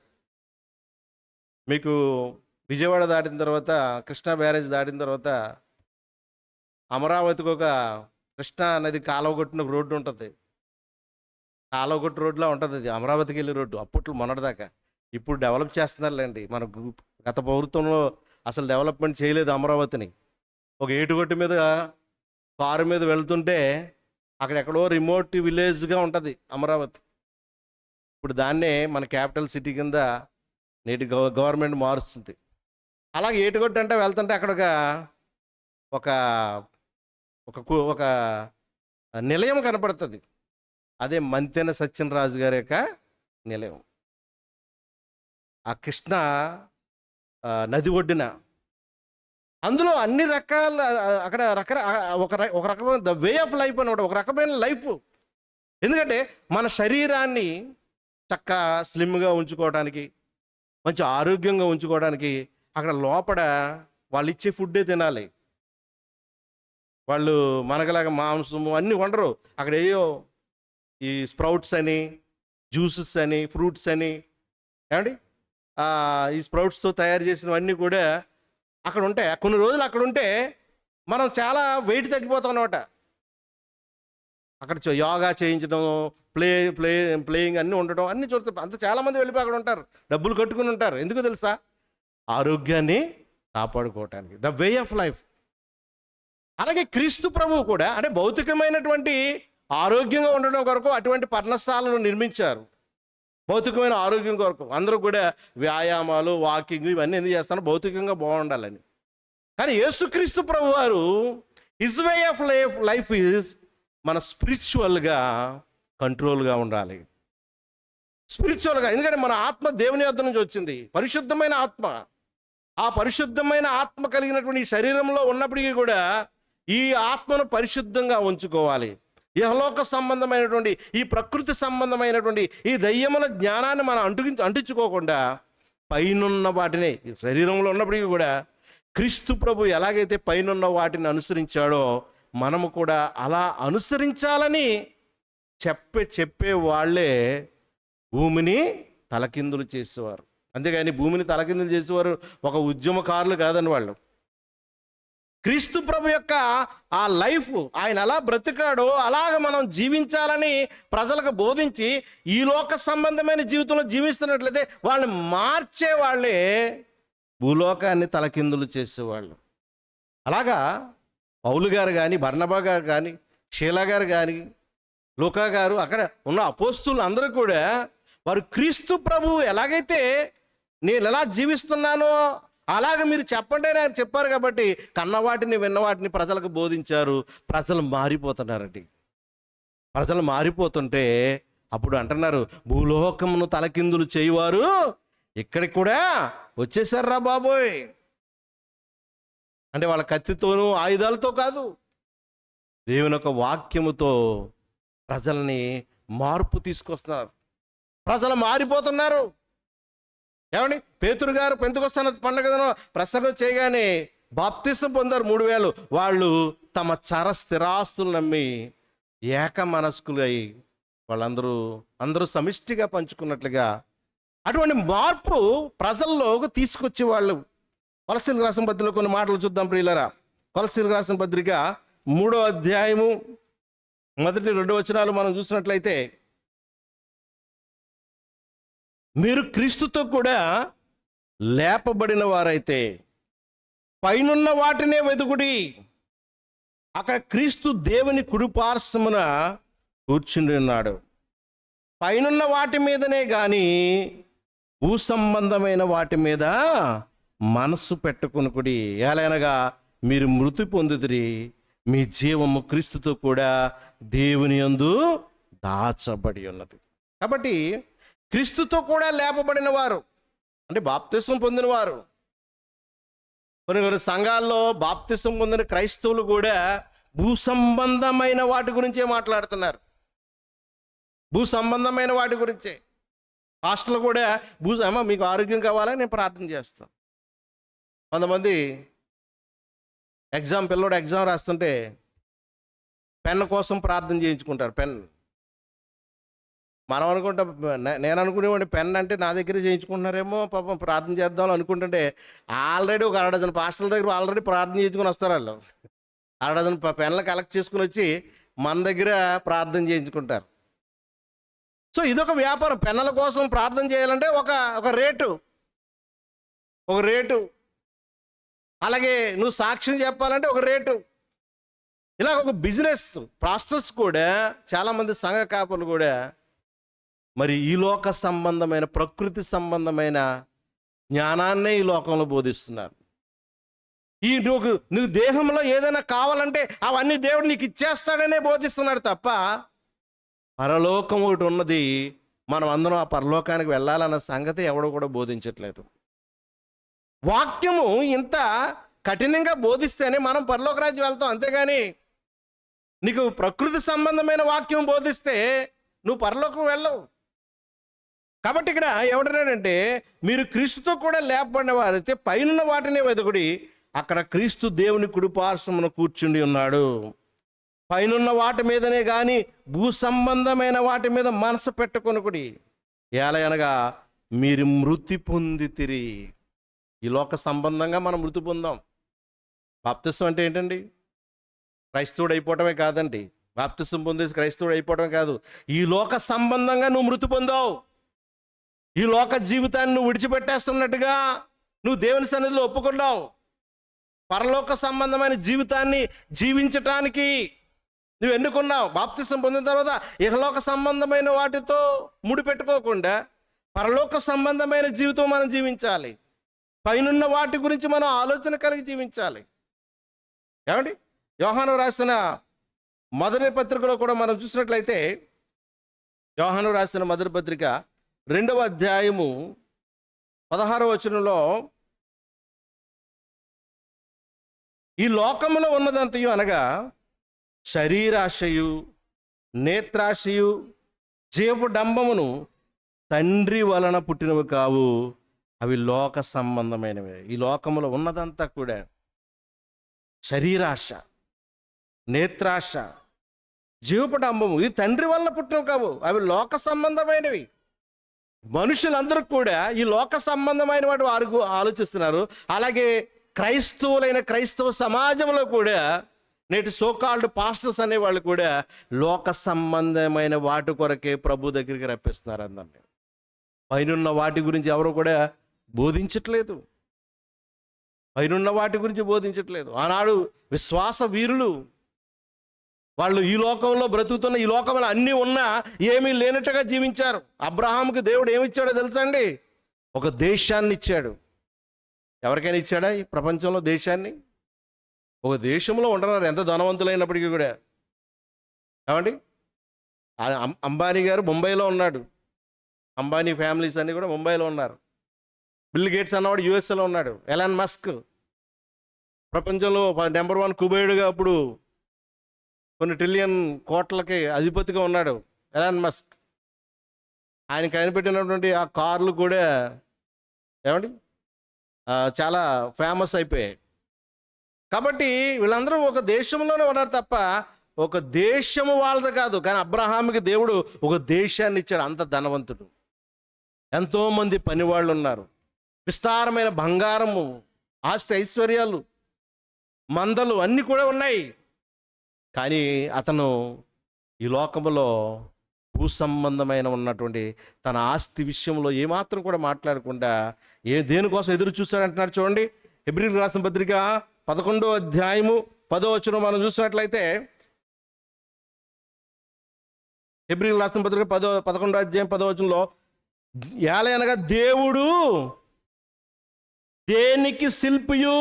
మీకు విజయవాడ దాటిన తర్వాత, కృష్ణా బ్యారేజ్ దాటిన తర్వాత అమరావతికి ఒక కృష్ణా నది కాలువగొట్టిన రోడ్డు ఉంటుంది. కాలువగొట్టు రోడ్లా ఉంటుంది అది, అమరావతికి వెళ్ళే రోడ్డు. అప్పట్లో మొన్నటిదాకా. ఇప్పుడు డెవలప్ చేస్తున్నారులేండి. మన గత ప్రభుత్వంలో అసలు డెవలప్మెంట్ చేయలేదు అమరావతిని. ఒక ఏటుగొట్టు మీద కారు మీద వెళ్తుంటే అక్కడెక్కడో రిమోట్ విలేజ్గా ఉంటుంది అమరావతి. ఇప్పుడు దాన్నే మన క్యాపిటల్ సిటీ కింద నేటి గవర్నమెంట్ మారుస్తుంది. అలాగే ఏటుగొట్టు అంటే వెళ్తుంటే అక్కడ ఒక ఒక ఒక నిలయం కనపడుతుంది. అదే మంతెన సత్యనరాజు గారి యొక్క నిలయం. ఆ కృష్ణ నది ఒడ్డున అందులో అన్ని రకాల అక్కడ ఒక రకమైన ద వే ఆఫ్ లైఫ్ అనమాట, ఒక రకమైన లైఫ్. ఎందుకంటే మన శరీరాన్ని చక్కగా స్లిమ్గా ఉంచుకోవడానికి, మంచి ఆరోగ్యంగా ఉంచుకోవడానికి అక్కడ లోపల వాళ్ళు ఇచ్చే ఫుడ్డే తినాలి. వాళ్ళు మనకలాగా మాంసము అన్నీ వండరు. అక్కడ ఏయో ఈ స్ప్రౌట్స్ అని, జ్యూసెస్ అని, ఫ్రూట్స్ అని, ఏమండి ఈ స్ప్రౌట్స్తో తయారు చేసినవన్నీ కూడా అక్కడ ఉంటాయి. కొన్ని రోజులు అక్కడ ఉంటే మనం చాలా వెయిట్ తగ్గిపోతాం అన్నమాట. అక్కడ యోగా చేయించడం, ప్లేయింగ్ అన్నీ ఉండటం అన్నీ చూస్తాం. అంత చాలామంది వెళ్ళిపోయి అక్కడ ఉంటారు, డబ్బులు కట్టుకుని ఉంటారు. ఎందుకు తెలుసా? ఆరోగ్యాన్ని కాపాడుకోవటానికి, ద వే ఆఫ్ లైఫ్. అలాగే క్రీస్తు ప్రభువు కూడా అంటే భౌతికమైనటువంటి ఆరోగ్యంగా ఉండడం కొరకు అటువంటి పర్ణశాలను నిర్మించారు. భౌతికమైన ఆరోగ్యం కొరకు అందరూ కూడా వ్యాయామాలు, వాకింగ్ ఇవన్నీ ఎందుకు చేస్తారో భౌతికంగా బాగుండాలని. కానీ యేసుక్రీస్తు ప్రభు వారు his way of life is మన స్పిరిచువల్గా కంట్రోల్గా ఉండాలి. స్పిరిచువల్గా, ఎందుకంటే మన ఆత్మ దేవుని యొద్ద నుంచి వచ్చింది, పరిశుద్ధమైన ఆత్మ. ఆ పరిశుద్ధమైన ఆత్మ కలిగినటువంటి ఈ శరీరంలో ఉన్నప్పటికీ కూడా ఈ ఆత్మను పరిశుద్ధంగా ఉంచుకోవాలి. ఇహలోక సంబంధమైనటువంటి, ఈ ప్రకృతి సంబంధమైనటువంటి ఈ దయ్యముల జ్ఞానాన్ని మనం అంటించుకోకుండా పైనున్న వాటిని, శరీరంలో ఉన్నప్పటికీ కూడా క్రీస్తు ప్రభు ఎలాగైతే పైనున్న వాటిని అనుసరించాడో మనము కూడా అలా అనుసరించాలని చెప్పే వాళ్ళే భూమిని తలకిందులు చేసేవారు. అంతేగాని భూమిని తలకిందులు చేసేవారు ఒక ఉద్యమకారులు కాదని వాళ్ళు. క్రీస్తు ప్రభు యొక్క ఆ లైఫ్, ఆయన ఎలా బ్రతికాడో అలాగ మనం జీవించాలని ప్రజలకు బోధించి ఈ లోక సంబంధమైన జీవితంలో జీవిస్తున్నట్లయితే వాళ్ళని మార్చే వాళ్ళే భూలోకాన్ని తలకిందులు చేసేవాళ్ళు. అలాగా పౌలు గారు కానీ, బర్నబా గారు కానీ, షీలా గారు కానీ, లూకా గారు, అక్కడ ఉన్న అపోస్తులు అందరూ కూడా వారు క్రీస్తు ప్రభు ఎలాగైతే నేను ఎలా జీవిస్తున్నానో అలాగే మీరు చెప్పండి అని ఆయన చెప్పారు. కాబట్టి కన్నవాటిని విన్నవాటిని ప్రజలకు బోధించారు. ప్రజలు మారిపోతున్నారండి. ప్రజలు మారిపోతుంటే అప్పుడు అంటున్నారు, భూలోకమును తలకిందులు చేయువారు ఇక్కడికి కూడా వచ్చేసారా బాబోయ్. అంటే వాళ్ళ కత్తితోనూ ఆయుధాలతో కాదు, దేవుని యొక్క వాక్యముతో ప్రజల్ని మార్పు తీసుకొస్తున్నారు. ప్రజలు మారిపోతున్నారు. ఏమండి, పేతురు గారు పెంతెకొస్తు పండుగను ప్రసంగం చేయగానే బాప్తిసం పొందారు 3000. వాళ్ళు తమ చర స్థిరాస్తులు నమ్మి ఏక మనస్కులై అందరూ సమిష్టిగా పంచుకున్నట్లుగా అటువంటి మార్పు ప్రజల్లోకి తీసుకొచ్చే వాళ్ళు. కొలస్సీలకు రాసిన పత్రికలో కొన్ని మాటలు చూద్దాం ప్రియులరా. కొలస్సీలకు రాసిన పత్రిక 3వ అధ్యాయము 1-2 వచనాలు మనం చూసినట్లయితే, మీరు క్రీస్తుతో కూడా లేపబడిన వారైతే పైనున్న వాటినే వెతుకుడి, అక్కడ క్రీస్తు దేవుని కుడిపార్శ్వమున కూర్చుని ఉన్నాడు. పైనున్న వాటి మీదనే కానీ భూ సంబంధమైన వాటి మీద మనస్సు పెట్టుకొనుకుడి. ఏలైనగా మీరు మృతి పొందుదురి, మీ జీవము క్రీస్తుతో కూడా దేవుని యందు దాచబడి ఉన్నది. కాబట్టి క్రీస్తుతో కూడా లేపబడిన వారు అంటే బాప్తిసం పొందిన వారు. కొన్ని సంఘాల్లో బాప్తిసం పొందిన క్రైస్తవులు కూడా భూ సంబంధమైన వాటి గురించే మాట్లాడుతున్నారు. భూ సంబంధమైన వాటి గురించే. హాస్టల్ కూడా అమ్మ మీకు ఆరోగ్యం కావాలా, నేను ప్రార్థన చేస్తాను. కొంతమంది పిల్లోడు ఎగ్జామ్ రాస్తుంటే పెన్ కోసం ప్రార్థన చేయించుకుంటారు. పెన్ మనం అనుకుంటాం, నేను అనుకునేవాడిని పెన్ అంటే నా దగ్గర చేయించుకుంటున్నారేమో పాపం ప్రార్థన చేద్దాం అనుకుంటుంటే ఆల్రెడీ ఒక అరడజన్ పాస్టర్ల దగ్గర ఆల్రెడీ ప్రార్థన చేయించుకొని వస్తారు వాళ్ళు. అరడజన్ పెన్లు కలెక్ట్ చేసుకుని వచ్చి మన దగ్గర ప్రార్థన చేయించుకుంటారు. సో ఇదొక వ్యాపారం. పెన్నుల కోసం ప్రార్థన చేయాలంటే ఒక రేటు, అలాగే నువ్వు సాక్ష్యం చెప్పాలంటే ఒక రేటు. ఇలా ఒక బిజినెస్. పాస్టర్స్ కూడా, చాలామంది సంఘ కాపులు కూడా మరి ఈ లోక సంబంధమైన, ప్రకృతి సంబంధమైన జ్ఞానాన్నే ఈ లోకంలో బోధిస్తున్నారు. నువ్వు దేహంలో ఏదైనా కావాలంటే అవన్నీ దేవుడు నీకు ఇచ్చేస్తాడనే బోధిస్తున్నాడు తప్ప పరలోకం ఒకటి ఉన్నది, మనం అందరం ఆ పరలోకానికి వెళ్ళాలన్న సంగతి ఎవడు కూడా బోధించట్లేదు. వాక్యము ఇంత కఠినంగా బోధిస్తేనే మనం పరలోక రాజ్యం వెళ్తాం. అంతేగాని నీకు ప్రకృతి సంబంధమైన వాక్యం బోధిస్తే నువ్వు పరలోకం వెళ్ళవు. కాబట్టి ఇక్కడ ఏమంటున్నాడంటే, మీరు క్రీస్తుతో కూడా లేపబడిన వారైతే పైనున్న వాటినే వెతుకుడి, అక్కడ క్రీస్తు దేవుని కుడిపార్శ్వమున కూర్చుండి ఉన్నాడు. పైనున్న వాటి మీదనే కానీ భూ సంబంధమైన వాటి మీద మనసు పెట్టుకొనుకుడి. ఏలయనగా మీరు మృతి పొందితిరి. ఈ లోక సంబంధంగా మనం మృతి పొందాం. బాప్తిసం అంటే ఏంటండి? క్రైస్తవుడు అయిపోవటమే కాదండి. బాప్తిసం పొందేసి క్రైస్తవుడు అయిపోవటమే కాదు, ఈ లోక సంబంధంగా నువ్వు మృతి పొందావు. ఈ లోక జీవితాన్ని నువ్వు విడిచిపెట్టేస్తున్నట్టుగా నువ్వు దేవుని సన్నిధిలో ఒప్పుకున్నావు. పరలోక సంబంధమైన జీవితాన్ని జీవించటానికి నువ్వు ఎన్నుకున్నావు. బాప్తిసం పొందిన తర్వాత ఇహలోక సంబంధమైన వాటితో ముడిపెట్టుకోకుండా పరలోక సంబంధమైన జీవితం మనం జీవించాలి. పైనున్న వాటి గురించి మనం ఆలోచన కలిగి జీవించాలి. ఏమండి, యోహాను రాసిన మొదటి పత్రికలో కూడా మనం చూసినట్లయితే, యోహాను రాసిన మొదటి పత్రిక 2వ అధ్యాయము 16వ వచనంలో, ఈ లోకములో ఉన్నదంతయు అనగా శరీరాశయు, నేత్రాశయు, జీవపు డంబమును తండ్రి వలన పుట్టినవి కావు, అవి లోక సంబంధమైనవి. ఈ లోకములో ఉన్నదంతా కూడా శరీరాశ, నేత్రాశ, జీవపు డంబము, ఇది తండ్రి వలన పుట్టినవి కావు, అవి లోక సంబంధమైనవి. మనుషులందరూ కూడా ఈ లోక సంబంధమైన వాటి వారు ఆలోచిస్తున్నారు. అలాగే క్రైస్తవ సమాజంలో కూడా నేటి సోకాల్డ్ పాస్టర్స్ అనేవాళ్ళు కూడా లోక సంబంధమైన వాటి కొరకే ప్రభు దగ్గరికి రప్పిస్తున్నారు అందరినీ. పైనున్న వాటి గురించి ఎవరు కూడా బోధించట్లేదు. ఆనాడు విశ్వాస వీరులు వాళ్ళు ఈ లోకంలో బ్రతుకుతున్న, ఈ లోకంలో అన్నీ ఉన్నా ఏమీ లేనట్టుగా జీవించారు. అబ్రహాముకి దేవుడు ఏమిచ్చాడో తెలుసా అండి? ఒక దేశాన్ని ఇచ్చాడు. ఎవరికైనా ఇచ్చాడా ఈ ప్రపంచంలో దేశాన్ని? ఒక దేశంలో ఉంటున్నారు ఎంత ధనవంతులైనప్పటికీ కూడా. ఏమండి, అంబానీ గారు ముంబైలో ఉన్నాడు. అంబానీ ఫ్యామిలీస్ అన్నీ కూడా ముంబైలో ఉన్నారు. బిల్ గేట్స్ అన్నవాడు యుఎస్ఏలో ఉన్నాడు. ఎలాన్ మస్క్ ప్రపంచంలో నెంబర్ 1 కుబేరుడుగా అప్పుడు కొన్ని ట్రిలియన్ కోట్లకి అధిపతిగా ఉన్నాడు ఎలాన్ మస్క్. ఆయన కనిపెట్టినటువంటి ఆ కార్లు కూడా ఏమండి చాలా ఫేమస్ అయిపోయాయి. కాబట్టి వీళ్ళందరూ ఒక దేశంలోనే ఉన్నారు తప్ప ఒక దేశము వాళ్ళది కాదు. కానీ అబ్రహాముకి దేవుడు ఒక దేశాన్ని ఇచ్చాడు. అంత ధనవంతుడు. ఎంతోమంది పనివాళ్ళు ఉన్నారు. విస్తారమైన బంగారము, ఆస్తి ఐశ్వర్యాలు, మందలు అన్నీ కూడా ఉన్నాయి. కానీ అతను ఈ లోకములో భూ సంబంధమైన ఉన్నటువంటి తన ఆస్తి విషయంలో ఏమాత్రం కూడా మాట్లాడకుండా దేనికోసం ఎదురు చూస్తాడంటున్నాడు. చూడండి, హెబ్రీయులకు రాసిన పత్రిక 11వ అధ్యాయము 10వ వచనం మనం చూసినట్లయితే, హెబ్రీయులకు రాసిన పత్రిక 11వ అధ్యాయం 10వ వచనంలో, ఏలయనగా దేవుడు దేనికి శిల్పియు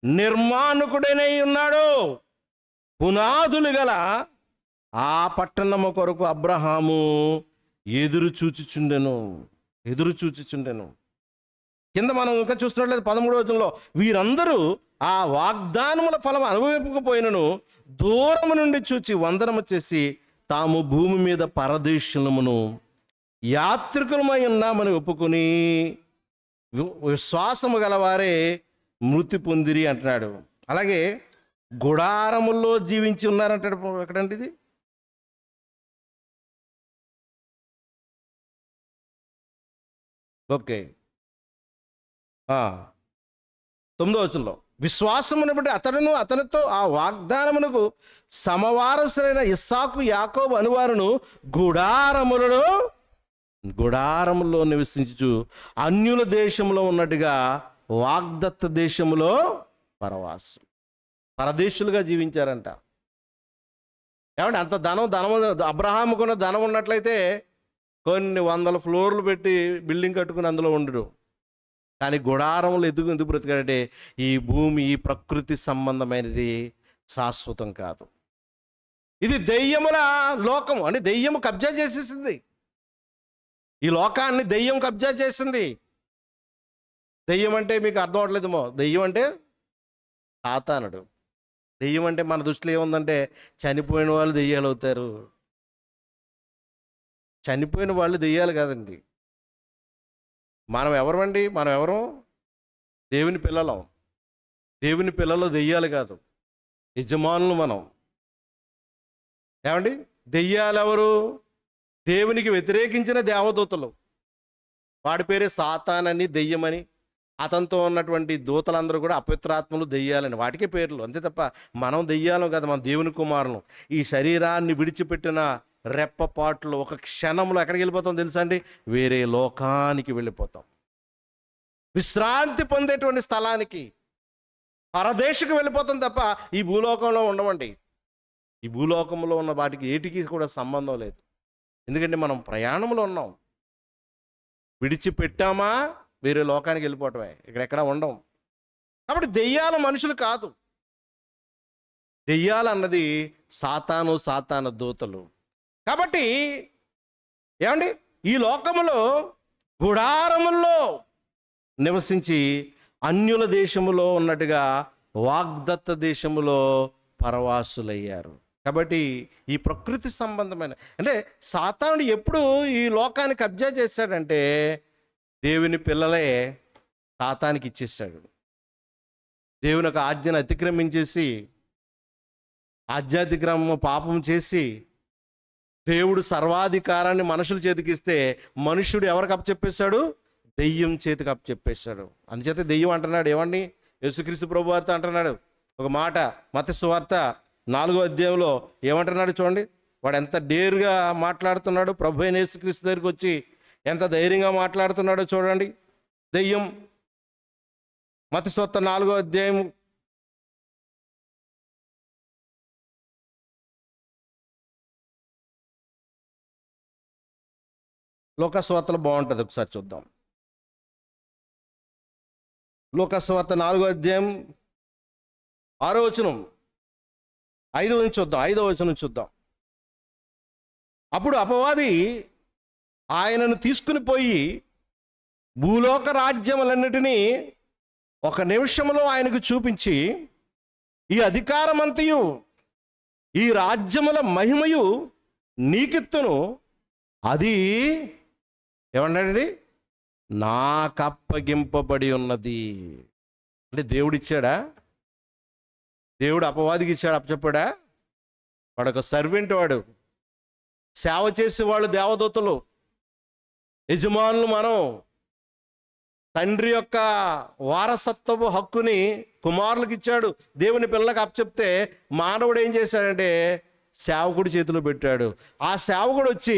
నిర్మాణకుడైనై ఉన్నాడు, పునాదులు గల ఆ పట్టణము కొరకు అబ్రహాము ఎదురు చూచుచుండెను. కింద మనం ఇంకా చూస్తున్నట్లయితే 13వ వచనంలో, వీరందరూ ఆ వాగ్దానముల ఫలం అనుభవింపకపోయినను దూరము నుండి చూచి వందనము చేసి తాము భూమి మీద పరదేశులమును యాత్రికులమై ఉన్నామని ఒప్పుకొని విశ్వాసము గలవారే మృతి పొందిరి అంటున్నాడు. అలాగే గుడారముల్లో జీవించి ఉన్నారంటాడు. ఎక్కడంటే ఇది ఓకే. 9వ వచనంలో విశ్వాసమును బట్టి అతడును అతనితో ఆ వాగ్దానమునకు సమవారసులైన ఇస్సాకు యాకోబు అనువారును గుడారములో నివసించు అన్యుల దేశంలో ఉన్నట్టుగా వాగ్దత్త దేశములో పరదేశులుగా జీవించారంట. ఏమంటే అంత ధనము అబ్రహాముకున్న ధనం ఉన్నట్లయితే కొన్ని వందల ఫ్లోర్లు పెట్టి బిల్డింగ్ కట్టుకుని అందులో ఉండడు. కానీ గుడారంలో ఎందుకు బ్రతికాడంటే ఈ భూమి ఈ ప్రకృతి సంబంధమైనది శాశ్వతం కాదు. ఇది దెయ్యముల లోకం. అంటే దెయ్యము కబ్జా చేసేసింది ఈ లోకాన్ని. దెయ్యం కబ్జా చేసింది. దెయ్యం అంటే మీకు అర్థం అవట్లేదేమో. దెయ్యం అంటే సాతానుడు. దెయ్యం అంటే మన దృష్టిలో ఏముందంటే చనిపోయిన వాళ్ళు దెయ్యాలు అవుతారు. చనిపోయిన వాళ్ళు దెయ్యాలు కాదండి. మనం ఎవరమండి? మనం ఎవరు? దేవుని పిల్లలం. దేవుని పిల్లలు దెయ్యాలు కాదు, యజమానులు మనం. ఏమండి? దెయ్యాలు ఎవరు? దేవునికి వ్యతిరేకించిన దేవదూతలు. వాడి పేరే సాతానని, దెయ్యమని. అతనితో ఉన్నటువంటి దూతలందరూ కూడా అపవిత్రాత్మలు, దెయ్యాలని, వాటికే పేర్లు. అంతే తప్ప మనం దెయ్యాలం కదా, మనం దేవుని కుమారులం. ఈ శరీరాన్ని విడిచిపెట్టిన రెప్పపాట్లు ఒక క్షణంలో ఎక్కడికి వెళ్ళిపోతాం తెలుసా అండి? వేరే లోకానికి వెళ్ళిపోతాం. విశ్రాంతి పొందేటువంటి స్థలానికి, పరదేశకు వెళ్ళిపోతాం తప్ప ఈ భూలోకంలో ఉండమండి. ఈ భూలోకంలో ఉన్న వాటికి ఏటికి కూడా సంబంధం లేదు. ఎందుకంటే మనం ప్రయాణంలో ఉన్నాం. విడిచిపెట్టామా వేరే లోకానికి వెళ్ళిపోవటమే, ఇక్కడెక్కడ ఉండం. కాబట్టి దెయ్యాలు మనుషులు కాదు. దెయ్యాలు అన్నది సాతాను దూతలు. కాబట్టి ఏమండి, ఈ లోకములో గుడారముల్లో నివసించి అన్యుల దేశములో ఉన్నట్టుగా వాగ్దత్త దేశములో పరవాసులయ్యారు. కాబట్టి ఈ ప్రకృతి సంబంధమైన, అంటే సాతానుడు ఎప్పుడు ఈ లోకాన్ని కబ్జా చేశాడంటే దేవుని పిల్లలే సాతానికి ఇచ్చేసాడు. దేవుని యొక్క ఆజ్ఞను అతిక్రమించేసి, ఆధ్యాత్మిక పాపం చేసి దేవుడు సర్వాధికారాన్ని మనుషుల చేతికి ఇస్తే మనుష్యుడు ఎవరికి అప్పచెప్పేశాడు? దెయ్యం చేతికి అప్పచెప్పేశాడు. అందుచేత దెయ్యం అంటున్నాడు ఏమండి? యేసుక్రీస్తు ప్రభు వారితో అంటున్నాడు ఒక మాట. మత్తయి సువార్త 4వ అధ్యాయంలో ఏమంటున్నాడు చూడండి. వాడు ఎంత డేర్గా మాట్లాడుతున్నాడు. ప్రభు అయిన యేసుక్రీస్తు దగ్గరికి వచ్చి ఎంత ధైర్యంగా మాట్లాడుతున్నాడో చూడండి. దెయ్యం మత్తయి సువార్త 4వ అధ్యాయం లోకస్వార్తలు బాగుంటుంది, ఒకసారి చూద్దాం. లోకస్వార్త 4వ అధ్యాయం 6వ వచనం, 5వ నుంచి చూద్దాం. 5వ వచనం చూద్దాం. అప్పుడు అపవాది ఆయనను తీసుకుని పోయి భూలోక రాజ్యములన్నిటినీ ఒక నిమిషంలో ఆయనకు చూపించి, ఈ అధికారమంతయు ఈ రాజ్యముల మహిమయు నీకిత్తును, అది ఏమన్నాడండి? నాకు అప్పగింపబడి ఉన్నది. అంటే దేవుడు ఇచ్చాడా? దేవుడు అపవాదికి ఇచ్చాడు, అప్పచెప్పాడా? వాడు ఒక సర్వెంట్. వాడు సేవ చేసేవాళ్ళు దేవదూతలు, యజమానులు మనం. తండ్రి యొక్క వారసత్వపు హక్కుని కుమారులకు ఇచ్చాడు, దేవుని పిల్లలకు అప్పచెప్తే మానవుడు ఏం చేశాడంటే సేవకుడి చేతిలో పెట్టాడు. ఆ సేవకుడు వచ్చి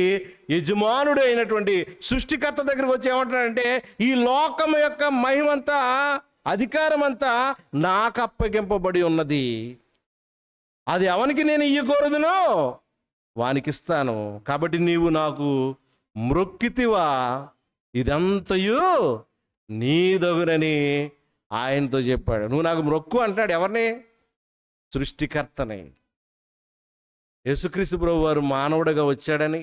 యజమానుడు అయినటువంటి సృష్టికర్త దగ్గరికి వచ్చి ఏమంటాడంటే, ఈ లోకం యొక్క మహిమంతా, అధికారం అంతా నాకు అప్పగింపబడి ఉన్నది. అది ఎవనికి నేను ఇయ్యకూడదునో వానికి ఇస్తాను. కాబట్టి నీవు నాకు మ్రొక్కితివా, ఇదంతయు నీదగునని ఆయనతో చెప్పాడు. నువ్వు నాకు మ్రొక్కు అంటాడు. ఎవరిని? సృష్టికర్తని. యేసుక్రీస్తు ప్రభు వారు మానవుడిగా వచ్చాడని,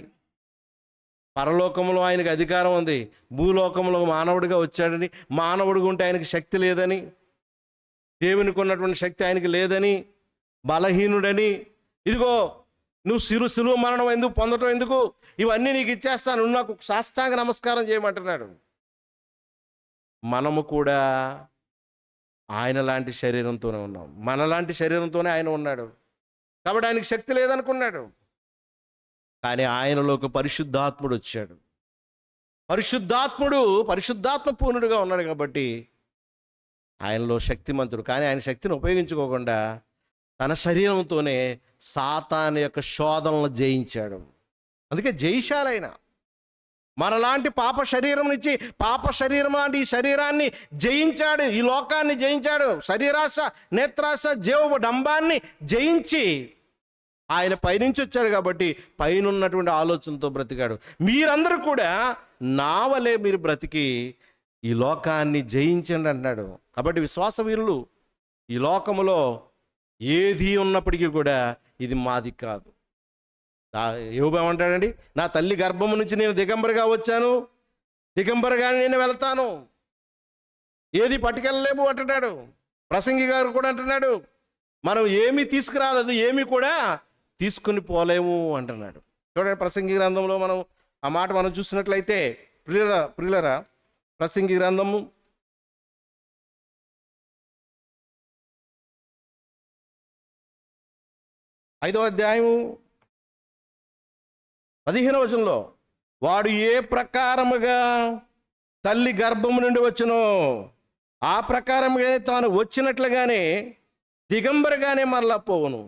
పరలోకంలో ఆయనకు అధికారం ఉంది, భూలోకంలో మానవుడిగా వచ్చాడని, మానవుడిగా ఉంటే ఆయనకి శక్తి లేదని, దేవునికి ఉన్నటువంటి శక్తి ఆయనకి లేదని, బలహీనుడని, ఇదిగో నువ్వు సిలువ మరణం ఎందుకు పొందటం ఎందుకు, ఇవన్నీ నీకు ఇచ్చేస్తాను, నువ్వు నాకు సాష్టాంగ నమస్కారం చేయమంటున్నాడు. మనము కూడా ఆయన లాంటి శరీరంతోనే ఉన్నాం. మనలాంటి శరీరంతోనే ఆయన ఉన్నాడు. కాబట్టి ఆయనకి శక్తి లేదనుకున్నాడు. కానీ ఆయనలో ఒక పరిశుద్ధాత్ముడు వచ్చాడు. పరిశుద్ధాత్మ పూర్ణుడుగా ఉన్నాడు కాబట్టి ఆయనలో శక్తిమంతుడు. కానీ ఆయన శక్తిని ఉపయోగించుకోకుండా తన శరీరంతోనే సాతాను యొక్క శోధనలు జయించాడు. అందుకే జయశాలైన మనలాంటి పాప శరీరం నుంచి పాప శరీరం లాంటి ఈ శరీరాన్ని జయించాడు, ఈ లోకాన్ని జయించాడు. శరీరాశ, నేత్రాశ, జీవ డంబాన్ని జయించి ఆయన పైనుంచి వచ్చాడు కాబట్టి పైన ఉన్నటువంటి ఆలోచనతో బ్రతికాడు. మీరందరూ కూడా నా వలే మీరు బ్రతికి ఈ లోకాన్ని జయించండి అన్నాడు. కాబట్టి విశ్వాస వీరులు, ఈ లోకములో ఏది ఉన్నప్పటికీ కూడా ఇది మాది కాదు. యోబు ఏమంటాడండి, నా తల్లి గర్భము నుంచి నేను దిగంబరిగా వచ్చాను, దిగంబరిగానే నేను వెళ్తాను, ఏది పట్టుకెళ్ళలేము అంటున్నాడు. ప్రసంగి గారు కూడా అంటున్నాడు, మనం ఏమీ తీసుకురాలేదు, ఏమీ కూడా తీసుకుని పోలేము అంటున్నాడు. చూడండి, ప్రసంగి గ్రంథంలో మనం ఆ మాట మనం చూసినట్లయితే, ప్రియులరా ప్రసంగి గ్రంథము 5వ అధ్యాయము 15వ వచనంలో, వాడు ఏ ప్రకారముగా తల్లి గర్భము నుండి వచ్చునో ఆ ప్రకారముగానే తాను వచ్చినట్లుగానే దిగంబరగానే మరలా పోవును.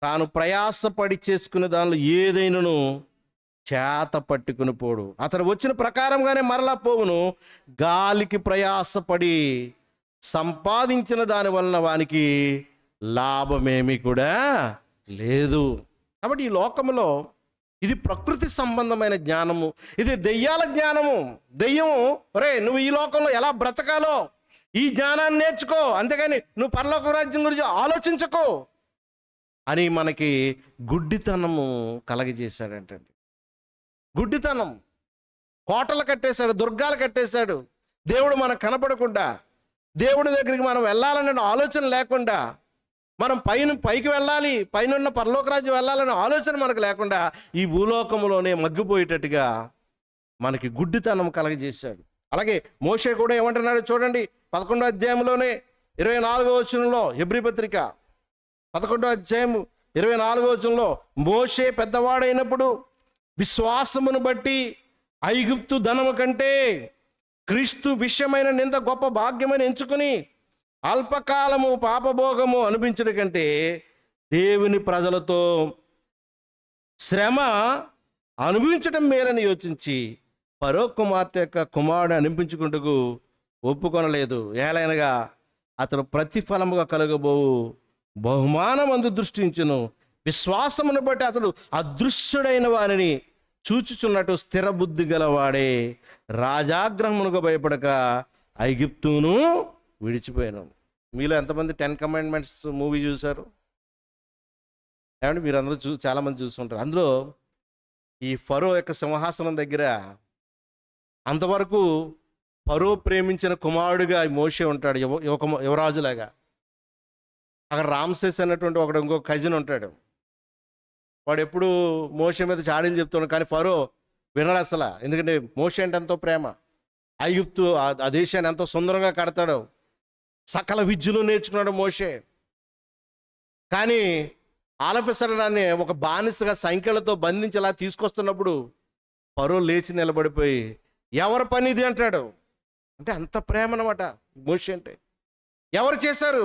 తాను ప్రయాసపడి చేసుకునే దానిలో ఏదైనాను చేత పట్టుకుని పోడు. అతను వచ్చిన ప్రకారంగానే మరలా పోవును. గాలికి ప్రయాసపడి సంపాదించిన దాని వలన వానికి లాభమేమీ కూడా లేదు. కాబట్టి ఈ లోకంలో ఇది ప్రకృతి సంబంధమైన జ్ఞానము, ఇది దెయ్యాల జ్ఞానము. దెయ్యము, ఒరే నువ్వు ఈ లోకంలో ఎలా బ్రతకాలో ఈ జ్ఞానాన్ని నేర్చుకో, అంతేగాని నువ్వు పరలోక రాజ్యం గురించి ఆలోచించకో అని మనకి గుడ్డితనము కలగజేశాడంటండి. గుడ్డితనం, కోటలు కట్టేశాడు, దుర్గాలు కట్టేశాడు. దేవుడు మనకు కనపడకుండా, దేవుడి దగ్గరికి మనం వెళ్ళాలనే ఆలోచన లేకుండా, మనం పైకి వెళ్ళాలి, పైన పరలోక రాజ్యం వెళ్ళాలనే ఆలోచన మనకు లేకుండా ఈ భూలోకంలోనే మగ్గిపోయేటట్టుగా మనకి గుడ్డితనం కలగజేశాడు. అలాగే మోషే కూడా ఏమంటున్నాడు చూడండి, 11వ అధ్యాయంలోనే 24వ వచనంలో, హెబ్రీ పత్రిక 11వ అధ్యాయం 24వ వచనంలో, మోషే పెద్దవాడైనప్పుడు విశ్వాసమును బట్టి ఐగుప్తు ధనము కంటే క్రీస్తు విషయమైన నింద గొప్ప భాగ్యమని ఎంచుకుని అల్పకాలము పాపభోగము అనిపించడం కంటే దేవుని ప్రజలతో శ్రమ అనుభవించడం మేలని యోచించి ఫరో కుమార్తె యొక్క కుమారుడు అనిపించుకుంటూ ఒప్పుకొనలేదు. ఏలైనగా అతడు ప్రతిఫలముగా కలగబోవు బహుమానమందు దృష్టించును. విశ్వాసమును బట్టి అతడు అదృశ్యుడైన వారిని చూచుచున్నట్టు స్థిర బుద్ధి గలవాడే రాజాగ్రహమునకు భయపడక ఐగుప్తును విడిచిపోయాను. మీలో ఎంతమంది 10 కమాండ్మెంట్స్ మూవీ చూశారు? ఏమంటే మీరందరూ చాలామంది చూస్తుంటారు. అందులో ఈ ఫరో యొక్క సింహాసనం దగ్గర అంతవరకు ఫరో ప్రేమించిన కుమారుడిగా మోషే ఉంటాడు, యువరాజులాగా. అక్కడ రామ్సేస్ అన్నటువంటి ఇంకో కజిన్ ఉంటాడు. వాడు ఎప్పుడు మోషే మీద చాడీలు చెప్తున్నాడు, కానీ ఫరో వినడు అసలు. ఎందుకంటే మోషే అంటే ఎంతో ప్రేమ. ఐగుప్తు ఆ దేశాన్ని ఎంతో సుందరంగా కడతాడు, సకల విద్యలు నేర్చుకున్నాడు మోషే. కానీ ఆలపిసరాన్ని ఒక బానిసగా సంఖ్యలతో బంధించి అలా తీసుకొస్తున్నప్పుడు ఫరో లేచి నిలబడిపోయి ఎవరి పని ఇది అంటాడు. అంటే అంత ప్రేమ అన్నమాట మోషే అంటే. ఎవరు చేశారు?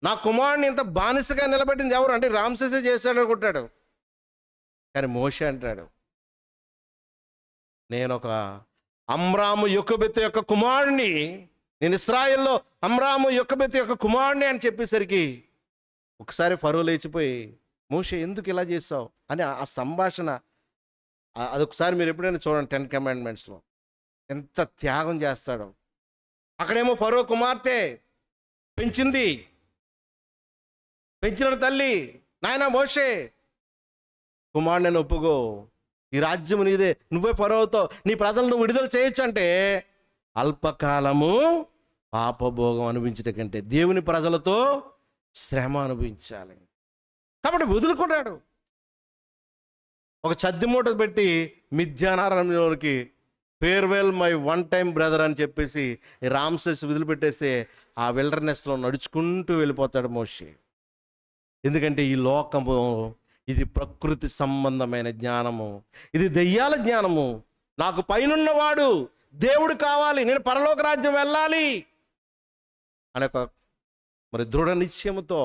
నా కుమారుడిని ఇంత బానిసగా నిలబెట్టింది ఎవరు అంటే రామ్సేసే చేశాడు అనుకుంటాడు. కానీ మోషే అంటాడు, నేను ఒక అమ్రాము యొక్కబెత్తు యొక్క కుమారుడిని, నేను ఇశ్రాయేల్లో అమ్రాము యొక్కబెత్తు యొక్క కుమారుడిని అని చెప్పేసరికి ఒకసారి ఫరో లేచిపోయి, మోషే ఎందుకు ఇలా చేస్తావు అని ఆ సంభాషణ అదొకసారి మీరు ఎప్పుడైనా చూడండి 10 కమాండ్మెంట్స్లో ఎంత త్యాగం చేస్తాడో. అక్కడేమో ఫరో కుమార్తె పెంచిన తల్లి, నాయన మోషే కుమారుడిని ఒప్పుకో, ఈ రాజ్యం నీదే, నువ్వే ఫరోతో నీ ప్రజలను విడుదల చేయొచ్చు అంటే అల్పకాలము పాపభోగం అనిపించట కంటే దేవుని ప్రజలతో శ్రమ అనుభవించాలి. కాబట్టి వదులుకున్నాడు. ఒక చద్ది మూట పెట్టి మిథ్యానారంలోనికి farewell my one time brother అని చెప్పేసి రామ్సెస్ వదిలిపెట్టేస్తే ఆ విల్డర్నెస్లో నడుచుకుంటూ వెళ్ళిపోతాడు మోషే. ఎందుకంటే ఈ లోకము ఇది ప్రకృతి సంబంధమైన జ్ఞానము, ఇది దెయ్యాల జ్ఞానము. నాకు పైనున్నవాడు దేవుడు కావాలి, నేను పరలోక రాజ్యం వెళ్ళాలి అనే ఒక మరి దృఢ నిశ్చయముతో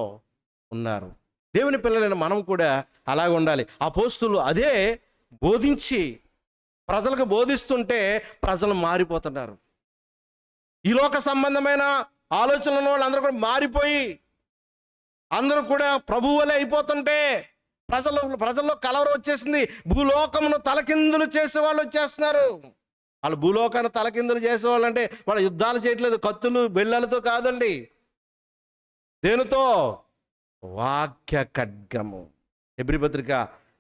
ఉన్నారు. దేవుని పిల్లలైన మనం కూడా అలాగే ఉండాలి. అపోస్తులు అదే బోధించి ప్రజలకు బోధిస్తుంటే ప్రజలు మారిపోతున్నారు. ఈ లోక సంబంధమైన ఆలోచనలు ఉన్న వాళ్ళు అందరూ కూడా మారిపోయి అందరూ కూడా ప్రభువులే అయిపోతుంటే ప్రజల్లో కలవరం వచ్చేసింది. భూలోకమును తలకిందులు చేసే వాళ్ళు వచ్చేస్తున్నారు. వాళ్ళు భూలోకాన్ని తలకిందులు చేసేవాళ్ళు అంటే వాళ్ళు యుద్ధాలు చేయట్లేదు, కత్తులు బెల్లలతో కాదండి. దేనితో? వాక్య ఖడ్గము. హెబ్రీ పత్రిక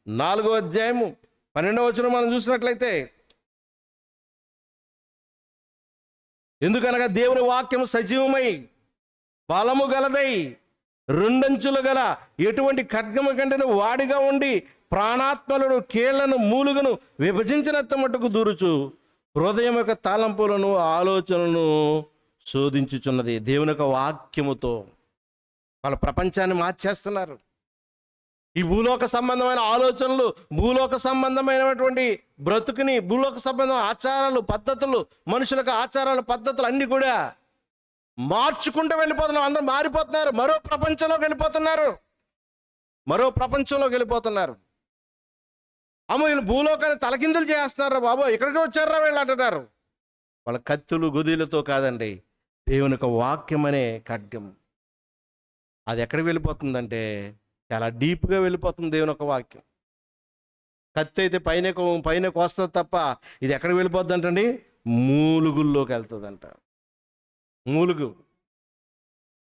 4వ అధ్యాయము 12వ వచనం మనం చూసినట్లయితే, ఎందుకనగా దేవుని వాక్యం సజీవమై బలము గలదై రెండంచులు గల ఎటువంటి ఖడ్గము కంటేను వాడిగా ఉండి ప్రాణాత్మలను కీళ్లను మూలుగను విభజించినంత మట్టుకు దూరుచు హృదయం యొక్క తలంపులను ఆలోచనలను శోధించుచున్నది. దేవుని యొక్క వాక్యముతో వాళ్ళ ప్రపంచాన్ని మార్చేస్తున్నారు. ఈ భూలోక సంబంధమైన ఆలోచనలు, భూలోక సంబంధమైనటువంటి బ్రతుకుని, భూలోక సంబంధమైన ఆచారాలు పద్ధతులు, మనుషులకు ఆచారాలు పద్ధతులు అన్నీ కూడా మార్చుకుంటూ వెళ్ళిపోతున్నారు. అందరూ మారిపోతున్నారు. మరో ప్రపంచంలోకి వెళ్ళిపోతున్నారు. అమ్మ వీళ్ళు భూలోకాన్ని తలకిందులు చేస్తున్నారా బాబు, ఎక్కడికి వచ్చారా వీళ్ళు అంటున్నారు. వాళ్ళ కత్తులు గుదిలతో కాదండి, దేవుని యొక్క వాక్యం అనే ఖడ్గం. అది ఎక్కడికి వెళ్ళిపోతుందంటే చాలా డీప్గా వెళ్ళిపోతుంది. దేవుని యొక్క వాక్యం కత్తి అయితే పైన కోస్తుంది తప్ప ఇది ఎక్కడికి వెళ్ళిపోద్ది అంటండి, మూలుగుల్లోకి వెళ్తుందంట. మూలుగు,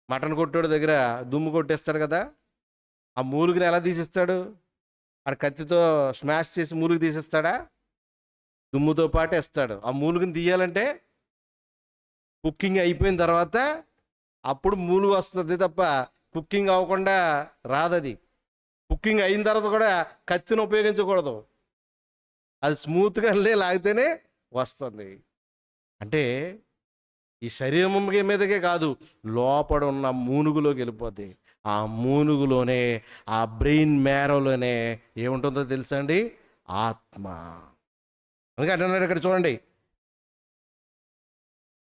మటన్ కొట్టాడు దగ్గర దుమ్ము కొట్టేస్తాడు కదా, ఆ మూలుగుని ఎలా తీసిస్తాడు? ఆ కత్తితో స్మాష్ చేసి మూలుగు తీసేస్తాడా? దుమ్ముతో పాటు వేస్తాడు. ఆ మూలుగుని తీయాలంటే కుకింగ్ అయిపోయిన తర్వాత అప్పుడు మూలుగు వస్తుంది తప్ప కుకింగ్ అవ్వకుండా రాదది. కుకింగ్ అయిన తర్వాత కూడా కత్తిని ఉపయోగించకూడదు, అది స్మూత్గా లాగితేనే వస్తుంది. అంటే ఈ శరీరం మీదకే కాదు, లోపల ఉన్న మూనుగులోకి వెళ్ళిపోద్ది. ఆ మూనుగులోనే, ఆ బ్రెయిన్ మ్యారోలోనే ఏముంటుందో తెలుసా అండి? ఆత్మ. అందుకే అంటున్నాడు ఇక్కడ చూడండి,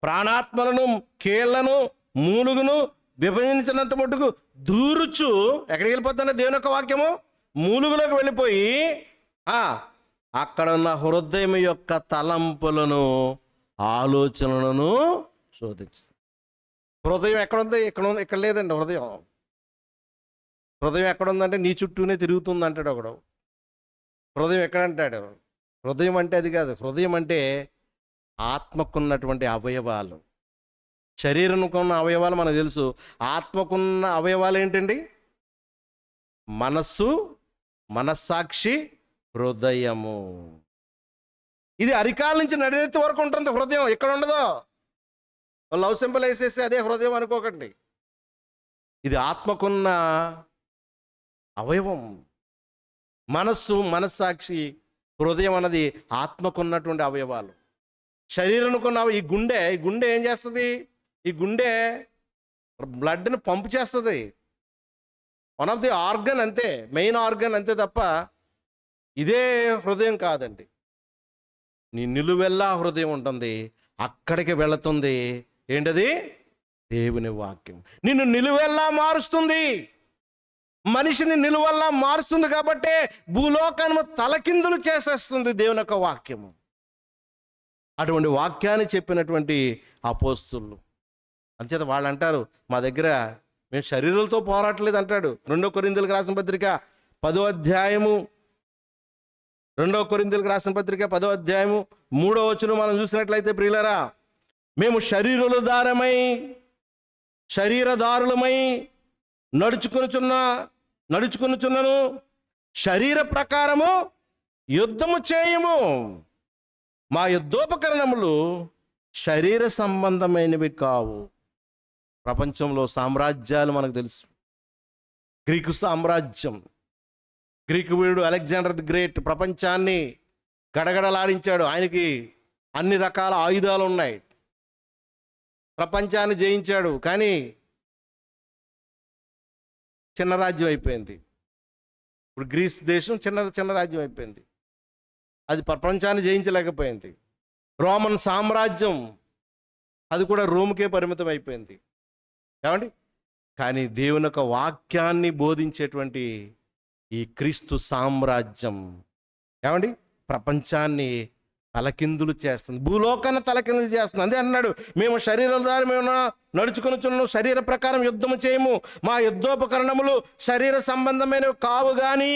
ప్రాణాత్మలను కీళ్లను మూలుగును విభజించినంత మట్టుకు దూరుచు ఎక్కడికి వెళ్ళిపోతుందంటే దేవుని యొక్క వాక్యము మూలుగులోకి వెళ్ళిపోయి అక్కడ ఉన్న హృదయం యొక్క తలంపులను ఆలోచనలను శోధించు. హృదయం ఎక్కడుంది? ఇక్కడ లేదండి. హృదయం ఎక్కడుందంటే నీ చుట్టూనే తిరుగుతుంది అంటాడు ఒకడు. హృదయం ఎక్కడంటాడు? హృదయం అంటే అది కాదు. హృదయం అంటే ఆత్మకున్నటువంటి అవయవాలు. శరీరంకున్న అవయవాలు మనకు తెలుసు. ఆత్మకున్న అవయవాలు ఏంటండి? మనస్సు, మనస్సాక్షి, హృదయము. ఇది అరికాల నుంచి నడినెత్తి వరకు ఉంటుంది హృదయం. ఎక్కడ ఉండదో లవ్ సింబల్ వేసేసి అదే హృదయం అనుకోకండి. ఇది ఆత్మకున్న అవయవం. మనస్సు, మనస్సాక్షి, హృదయం అన్నది ఆత్మకున్నటువంటి అవయవాలు. శరీరంకున్న ఈ గుండె ఏం చేస్తుంది? ఈ గుండె బ్లడ్ని పంపు చేస్తుంది. వన్ ఆఫ్ ది ఆర్గన్ అంతే, మెయిన్ ఆర్గన్ అంతే తప్ప ఇదే హృదయం కాదండి. నీ నిలువెల్లా హృదయం ఉంటుంది, అక్కడికి వెళుతుంది. ఏంటది? దేవుని వాక్యం నిన్ను నిలువెల్లా మారుస్తుంది. మనిషిని నిలువెల్లా మారుస్తుంది కాబట్టి భూలోకాన్ని తలకిందులు చేసేస్తుంది దేవుని యొక్క వాక్యము. అటువంటి వాక్యాన్ని చెప్పినటువంటి అపోస్తులు, అంచేత వాళ్ళు అంటారు, మా దగ్గర మేము శరీరాలతో పోరాటలేదు అంటాడు. 2 కొరింథీయులకు రాసిన పత్రిక 10వ అధ్యాయము 2 కొరింథీయులకు రాసిన పత్రిక 10వ అధ్యాయము 3వ వచనం మనం చూసినట్లయితే, ప్రియులారా, మేము శరీరదారులమై నడుచుకొనుచున్నను శరీర ప్రకారము యుద్ధము చేయము. మా యుద్ధోపకరణములు శరీర సంబంధమైనవి కావు. ప్రపంచంలో సామ్రాజ్యాలు మనకు తెలుసు. గ్రీకు సామ్రాజ్యం, Greek Veerudu Alexander the great ప్రపంచాన్ని గడగడలాడించాడు. ఆయనకి అన్ని రకాల ఆయుధాలు ఉన్నాయి, ప్రపంచాన్ని జయించాడు. కానీ చిన్న రాజ్యం అయిపోయింది. ఇప్పుడు గ్రీస్ దేశం చిన్న రాజ్యం అయిపోయింది. అది ప్రపంచాన్ని జయించలేకపోయింది. రోమన్ సామ్రాజ్యం అది కూడా రోమ్కే పరిమితం అయిపోయింది. ఏమండి? కానీ దేవుని యొక్క వాక్యాన్ని బోధించేటువంటి ఈ క్రీస్తు సామ్రాజ్యం ఏమండి ప్రపంచాన్ని తలకిందులు చేస్తుంది, భూలోకాన్ని తలకిందులు చేస్తుంది. అదే అన్నాడు, మేము శరీరాల ద్వారా మేము నడుచుకొనుచున్నాము, శరీర ప్రకారం యుద్ధము చేయము, మా యుద్ధోపకరణములు శరీర సంబంధమైనవి కావు గాని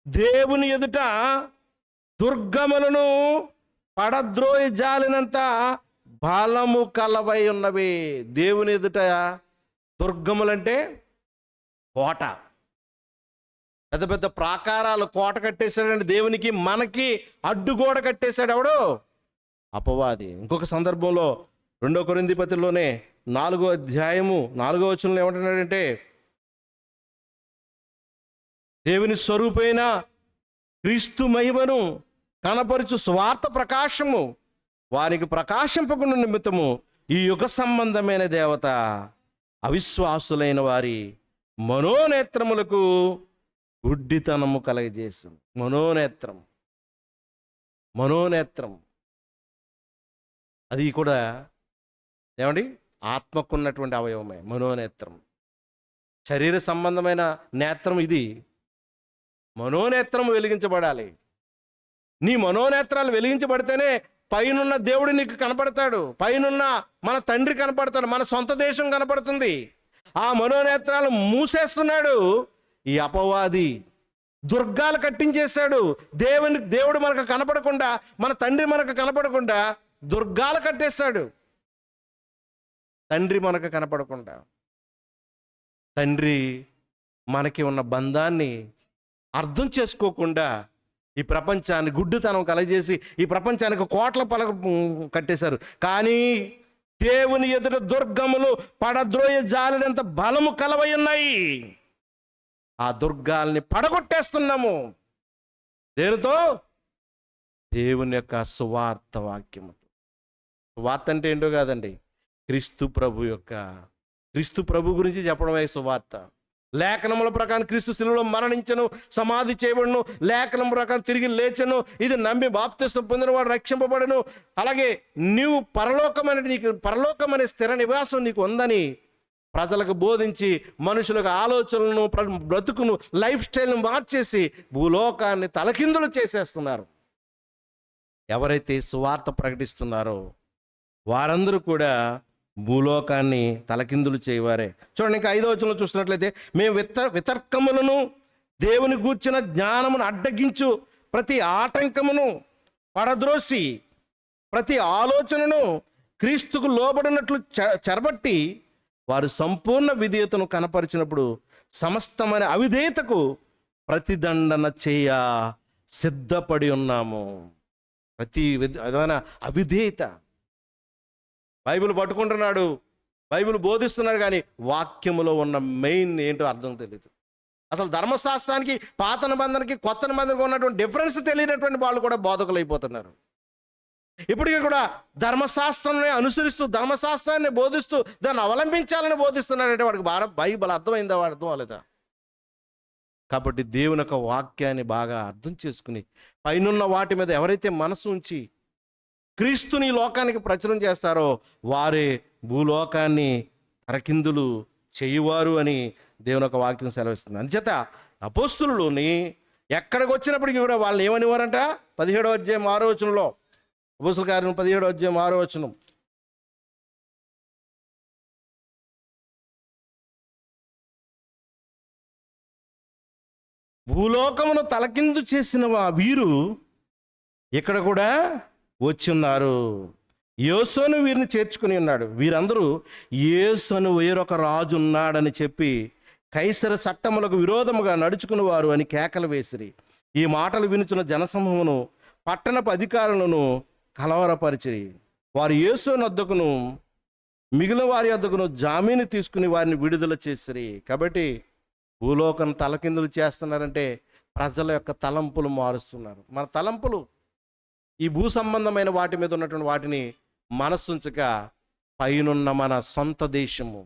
దేవుని ఎదుట దుర్గములను పడద్రోయి జాలినంత బలము కలవై ఉన్నవి. దేవుని ఎదుట దుర్గములంటే కోట, పెద్ద పెద్ద ప్రాకారాలు, కోట కట్టేశాడండి దేవునికి. మనకి అడ్డుగోడ కట్టేశాడు ఎవడు? అపవాది. ఇంకొక సందర్భంలో 2 కొరింథీ పత్రికలోనే 4వ అధ్యాయము 4వ వచనంలో ఏమంటున్నాడంటే, దేవుని స్వరూపైన క్రీస్తు మహిమను కనపరుచు స్వార్థ ప్రకాశము వారికి ప్రకాశింపకుండా నిమిత్తము ఈ యుగ సంబంధమైన దేవత అవిశ్వాసులైన వారి మనోనేత్రములకు గుడ్డితనము కలగజేసింది. మనోనేత్రం అది కూడా ఏమండి ఆత్మకున్నటువంటి అవయవమే మనోనేత్రం. శరీర సంబంధమైన నేత్రం ఇది. మనోనేత్రం వెలిగించబడాలి. నీ మనోనేత్రాలు వెలిగించబడితేనే పైనున్న దేవుడు నీకు కనపడతాడు, పైనున్న మన తండ్రి కనపడతాడు, మన సొంత దేశం కనపడుతుంది. ఆ మనోనేత్రాలు మూసేస్తున్నాడు ఈ అపవాది. దుర్గాలు కట్టించేశాడు. దేవుడు మనకు కనపడకుండా, మన తండ్రి మనకు కనపడకుండా దుర్గాలు కట్టేశాడు. తండ్రి మనకు కనపడకుండా, తండ్రి మనకి ఉన్న బంధాన్ని అర్థం చేసుకోకుండా ఈ ప్రపంచాన్ని గుడ్డితనం కలగజేసి ఈ ప్రపంచానికి కోట్ల పలక కట్టేశారు. కానీ దేవుని ఎదుట దుర్గములు పడద్రోయ జాలినంత బలము కలవై ఉన్నాయి. ఆ దుర్గాల్ని పడగొట్టేస్తున్నాము. దేనితో? దేవుని యొక్క సువార్త వాక్యముతో. సువార్త అంటే ఏంటో కాదండి, క్రీస్తు ప్రభు గురించి చెప్పడమే సువార్త. లేఖనముల ప్రకారం క్రీస్తు శిలువలో మరణించను, సమాధి చేయబడును, లేఖనం ప్రకారం తిరిగి లేచను, ఇది నమ్మి బాప్తిస్మం పొందినవాడు రక్షింపబడును, అలాగే నీవు నీకు పరలోకం అనే స్థిర నివాసం నీకు ఉందని ప్రజలకు బోధించి మనుషులకు ఆలోచనలను బ్రతుకును లైఫ్ స్టైల్ను మార్చేసి భూలోకాన్ని తలకిందులు చేసేస్తున్నారు. ఎవరైతే సువార్త ప్రకటిస్తున్నారో వారందరూ కూడా భూలోకాన్ని తలకిందులు చేయవారే. చూడండి, ఇంకా 5వ వచనంలో చూస్తున్నట్లయితే, మేము వితర్కములను దేవుని గూర్చిన జ్ఞానమును అడ్డగించు ప్రతి ఆటంకమును పడద్రోసి ప్రతి ఆలోచనను క్రీస్తుకు లోబడినట్లు చెరబట్టి వారు సంపూర్ణ విధేయతను కనపరిచినప్పుడు సమస్తమైన అవిధేయతకు ప్రతిదండన చేయ సిద్ధపడి ఉన్నాము. ప్రతి విధమైన అవిధేయత. బైబిల్ పట్టుకుంటున్నాడు, బైబిల్ బోధిస్తున్నాడు, కానీ వాక్యములో ఉన్న మెయిన్ ఏంటో అర్థం తెలియదు. అసలు ధర్మశాస్త్రానికి, పాత నిబంధనకి, కొత్త నిబంధనకి ఉన్నటువంటి డిఫరెన్స్ తెలియనటువంటి వాళ్ళు కూడా బోధకులు అయిపోతున్నారు. ఇప్పటికీ కూడా ధర్మశాస్త్రాన్ని అనుసరిస్తూ, ధర్మశాస్త్రాన్ని బోధిస్తూ, దాన్ని అవలంబించాలని బోధిస్తున్నాడంటే వాడికి బైబిల్ అర్థమైందా? వాడు అర్థం అవ్వలేదా? కాబట్టి దేవుని యొక్క వాక్యాన్ని బాగా అర్థం చేసుకుని పైనున్న వాటి మీద ఎవరైతే మనసు ఉంచి క్రీస్తుని లోకానికి ప్రచురం చేస్తారో వారే భూలోకాన్ని తలకిందులు చేయువారు అని దేవుని యొక్క వాక్యం సెలవిస్తుంది. అందుచేత అపోస్తులుని ఎక్కడికి వచ్చినప్పటికీ కూడా వాళ్ళు ఏమనివారంట? 17వ అధ్యాయం 6వ వచనంలో, అపోస్తుల కార్యం 17వ అధ్యాయం 6వ వచనం, భూలోకమును తలకిందు చేసిన వీరు ఇక్కడ కూడా వచ్చి ఉన్నారు. యేసును వీరిని చేర్చుకుని ఉన్నాడు. వీరందరూ యేసును వేరొక రాజు ఉన్నాడని చెప్పి కైసర చట్టములకు విరోధముగా నడుచుకుని వారు అని కేకలు వేసిరి. ఈ మాటలు వినుచున్న జనసమూహమును పట్టణపు అధికారులను కలవరపరిచిరి. వారు యేసు వద్దకును మిగిలిన వారి వద్దకును జామీను తీసుకుని వారిని విడుదల చేసిరి. కాబట్టి భూలోకం తలకిందులు చేస్తున్నారంటే ప్రజల యొక్క తలంపులు మారుస్తున్నారు. మన తలంపులు ఈ భూ సంబంధమైన వాటి మీద ఉన్నటువంటి వాటిని మనస్సుంచక పైనున్న మన సొంత దేశము,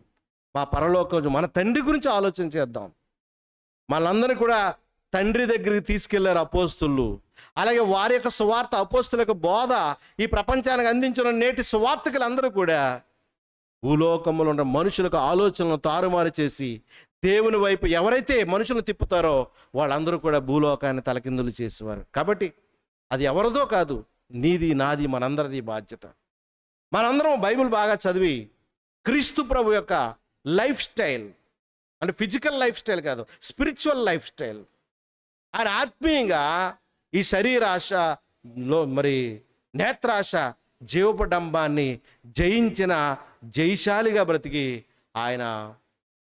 మా పరలోకం, మన తండ్రి గురించి ఆలోచన చేద్దాం. మనందరినీ కూడా తండ్రి దగ్గరికి తీసుకెళ్లారు అపోస్తులు. అలాగే వారి యొక్క సువార్త, అపోస్తుల యొక్క బోధ ఈ ప్రపంచానికి అందించిన నేటి సువార్తకులందరూ కూడా భూలోకములో ఉన్న మనుషులకు ఆలోచనలను తారుమారు చేసి దేవుని వైపు ఎవరైతే మనుషులను తిప్పుతారో వాళ్ళందరూ కూడా భూలోకాన్ని తలకిందులు చేసేవారు. కాబట్టి అది ఎవరిదో కాదు, నీది నాది మనందరిది బాధ్యత. మనందరం బైబిల్ బాగా చదివి క్రీస్తు ప్రభు యొక్క లైఫ్ స్టైల్, అంటే ఫిజికల్ లైఫ్ స్టైల్ కాదు, స్పిరిచువల్ లైఫ్ స్టైల్, ఆయన ఆత్మీయంగా ఈ శరీరాశలో మరి నేత్రాశ జీవపడంబాన్ని జయించిన జయశాలిగా బ్రతికి ఆయన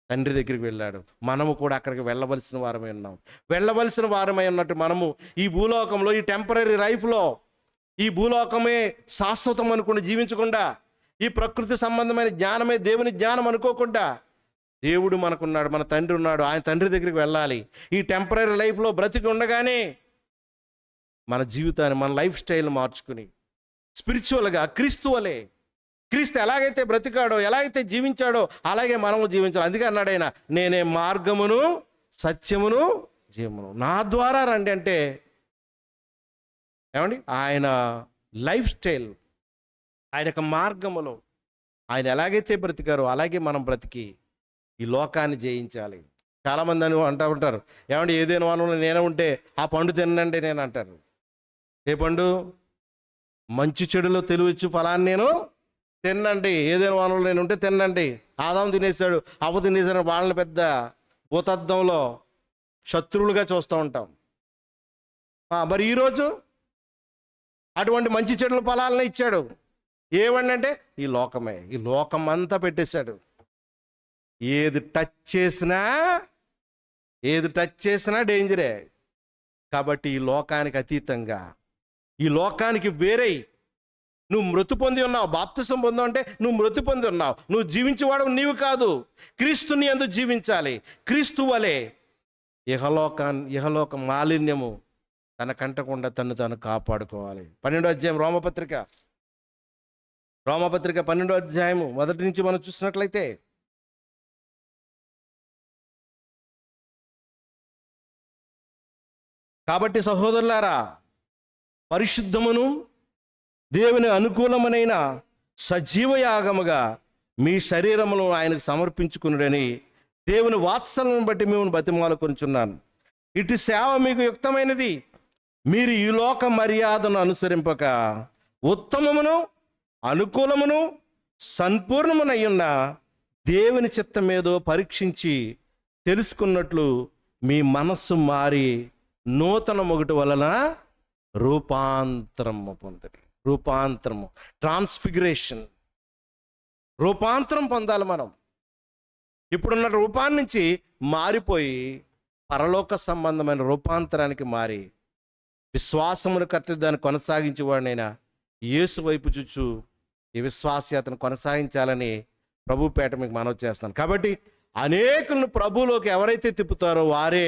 తండ్రి దగ్గరికి వెళ్ళాడు. మనము కూడా అక్కడికి వెళ్ళవలసిన వారమై ఉన్నాం. వెళ్ళవలసిన వారమై ఉన్నట్టు మనము ఈ భూలోకంలో, ఈ టెంపరీ లైఫ్లో, ఈ భూలోకమే శాశ్వతం అనుకుని జీవించకుండా, ఈ ప్రకృతి సంబంధమైన జ్ఞానమే దేవుని జ్ఞానం అనుకోకుండా, దేవుడు మనకున్నాడు, మన తండ్రి ఉన్నాడు, ఆయన తండ్రి దగ్గరికి వెళ్ళాలి. ఈ టెంపరీ లైఫ్లో బ్రతికి ఉండగానే మన జీవితాన్ని, మన లైఫ్ స్టైల్ మార్చుకుని స్పిరిచువల్గా క్రీస్తు వలె, క్రీస్తు ఎలాగైతే బ్రతికాడో, ఎలాగైతే జీవించాడో అలాగే మనము జీవించాలి. అందుకే అన్నాడు ఆయన, నేనే మార్గమును సత్యమును జీవమును, నా ద్వారా రండి అంటే ఏమండి ఆయన లైఫ్ స్టైల్, ఆయన యొక్క మార్గములో ఆయన ఎలాగైతే బ్రతికారో అలాగే మనం బ్రతికి ఈ లోకాన్ని జయించాలి. చాలామంది అని అంటూ ఉంటారు, ఏమండి ఏదైనా వనంలో నేను ఉంటే ఆ పండు తినండి నేను అంటారు. ఏ పండు? మంచి చెడులో తెలివిచ్చు ఫలాన్ని నేను తినండి, ఏదైనా వనంలో నేను ఉంటే తినండి. ఆదాం తినేశాడు, అవ్వ తినేశాడు, వాళ్ళని పెద్ద భూతద్దంలో శత్రువులుగా చూస్తూ ఉంటాం. మరి ఈరోజు అటువంటి మంచి చెడుల ఫలాలను ఇచ్చాడు. ఏవండి అంటే ఈ లోకమే, ఈ లోకం అంతా పెట్టేశాడు. ఏది టచ్ చేసినా డేంజరే. కాబట్టి ఈ లోకానికి అతీతంగా, ఈ లోకానికి వేరై నువ్వు మృతి పొంది ఉన్నావు. బాప్తిసం పొందావు అంటే నువ్వు మృతి పొంది ఉన్నావు. నువ్వు జీవించేవాడు నీవు కాదు, క్రీస్తుని యందు జీవించాలి. క్రీస్తు వలె ఇహలోక మాలిన్యము తన కంటకుండా తను తాను కాపాడుకోవాలి. 12వ అధ్యాయం రోమపత్రిక 12వ అధ్యాయము మొదటి నుంచి మనం చూసినట్లయితే, కాబట్టి సహోదరులారా, పరిశుద్ధమును దేవుని అనుకూలమైన సజీవయాగముగా మీ శరీరమును ఆయనకు సమర్పించుకునుడని దేవుని వాత్సల్యం బట్టి మేము బతిమాలుకొనుచున్నాను. ఇటు సేవ మీకు యుక్తమైనది. మీరు ఈ లోక మర్యాదను అనుసరింపక ఉత్తమమును అనుకూలమును సంపూర్ణమునయ్యున్న దేవుని చిత్తమేదో పరీక్షించి తెలుసుకున్నట్లు మీ మనస్సు మారి నూతన మొగుటి వలన రూపాంతరము పొందిరి. రూపాంతరము, ట్రాన్స్ఫిగరేషన్, రూపాంతరం పొందాలి మనం. ఇప్పుడున్న రూపాన్ని నుంచి మారిపోయి పరలోక సంబంధమైన రూపాంతరానికి మారి విశ్వాసమును కర్త దాన్ని కొనసాగించేవాడినైనా యేసు వైపు చూచు ఈ విశ్వాసయాత్రను కొనసాగించాలని ప్రభుపేట మీకు మనవి చేస్తాను. కాబట్టి అనేకులను ప్రభువులోకి ఎవరైతే తిప్పుతారో వారే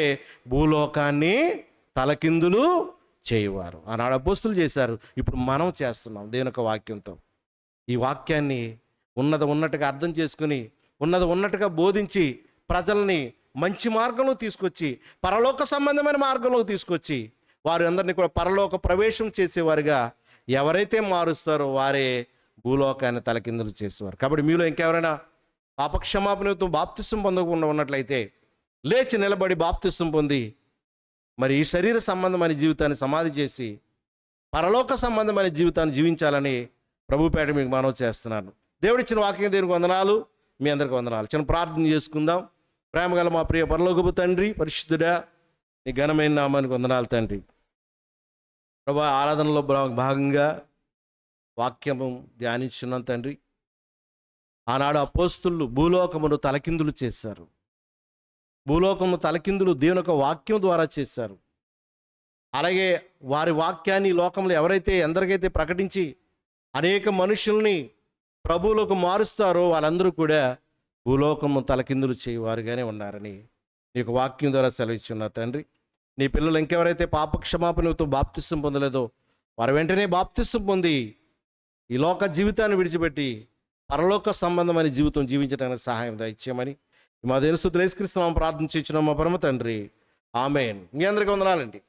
భూలోకాన్ని తలకిందులు చేయువారు. ఆనాడు అపోస్తులు చేశారు, ఇప్పుడు మనం చేస్తున్నాం దేవుని యొక్క వాక్యంతో. ఈ వాక్యాన్ని ఉన్నట్టుగా అర్థం చేసుకుని, ఉన్నట్టుగా బోధించి ప్రజల్ని మంచి మార్గంలో తీసుకొచ్చి, పరలోక సంబంధమైన మార్గంలో తీసుకొచ్చి వారు అందరినీ కూడా పరలోక ప్రవేశం చేసేవారుగా ఎవరైతే మారుస్తారో వారే భూలోకాన్ని తలకిందులు చేసేవారు. కాబట్టి మీలో ఇంకెవరైనా పాపక్షమాపణతో బాప్తిసం పొందకుండా ఉన్నట్లయితే లేచి నిలబడి బాప్తిసం పొంది మరి ఈ శరీర సంబంధమైన జీవితాన్ని సమాధి చేసి పరలోక సంబంధమైన జీవితాన్ని జీవించాలని ప్రభుపేట మీకు మనవి చేస్తున్నాను. దేవుడిచ్చిన వాక్యం దేవునికి వందనాలు, మీ అందరికీ వందనాలు. చిన్న ప్రార్థన చేసుకుందాం. ప్రేమగల మా ప్రియ పరలోకపు తండ్రి, పరిశుద్ధుడా, నీ ఘనమైన నామానికి వందనాలు తండ్రి. ప్రభా, ఆరాధనలో భాగంగా వాక్యము ధ్యానించున్నాం తండ్రి. ఆనాడు అపోస్తులు భూలోకమును తలకిందులు చేశారు. భూలోకము తలకిందులు దేవుని యొక్క వాక్యం ద్వారా చేశారు. అలాగే వారి వాక్యాన్ని లోకంలో ఎవరైతే ఎందరికైతే ప్రకటించి అనేక మనుషుల్ని ప్రభువులకు మారుస్తారో వాళ్ళందరూ కూడా భూలోకము తలకిందులు చేయవారుగానే ఉన్నారని నీకు వాక్యం ద్వారా సెలవిస్తున్నారు తండ్రి. నీ పిల్లలు ఇంకెవరైతే పాపక్షమాపణతో బాప్తిసం పొందలేదో వారు వెంటనే బాప్తిసం పొంది ఈ లోక జీవితాన్ని విడిచిపెట్టి పరలోక సంబంధమైన జీవితం జీవించడానికి సహాయం దయచేయమని మా దేని స్తుతులు యేసుక్రీస్తు నామమున ప్రార్థన చేస్తున్నాము మా పరమ తండ్రి. ఆమేన్. మీ అందరికీ వందనాలండి.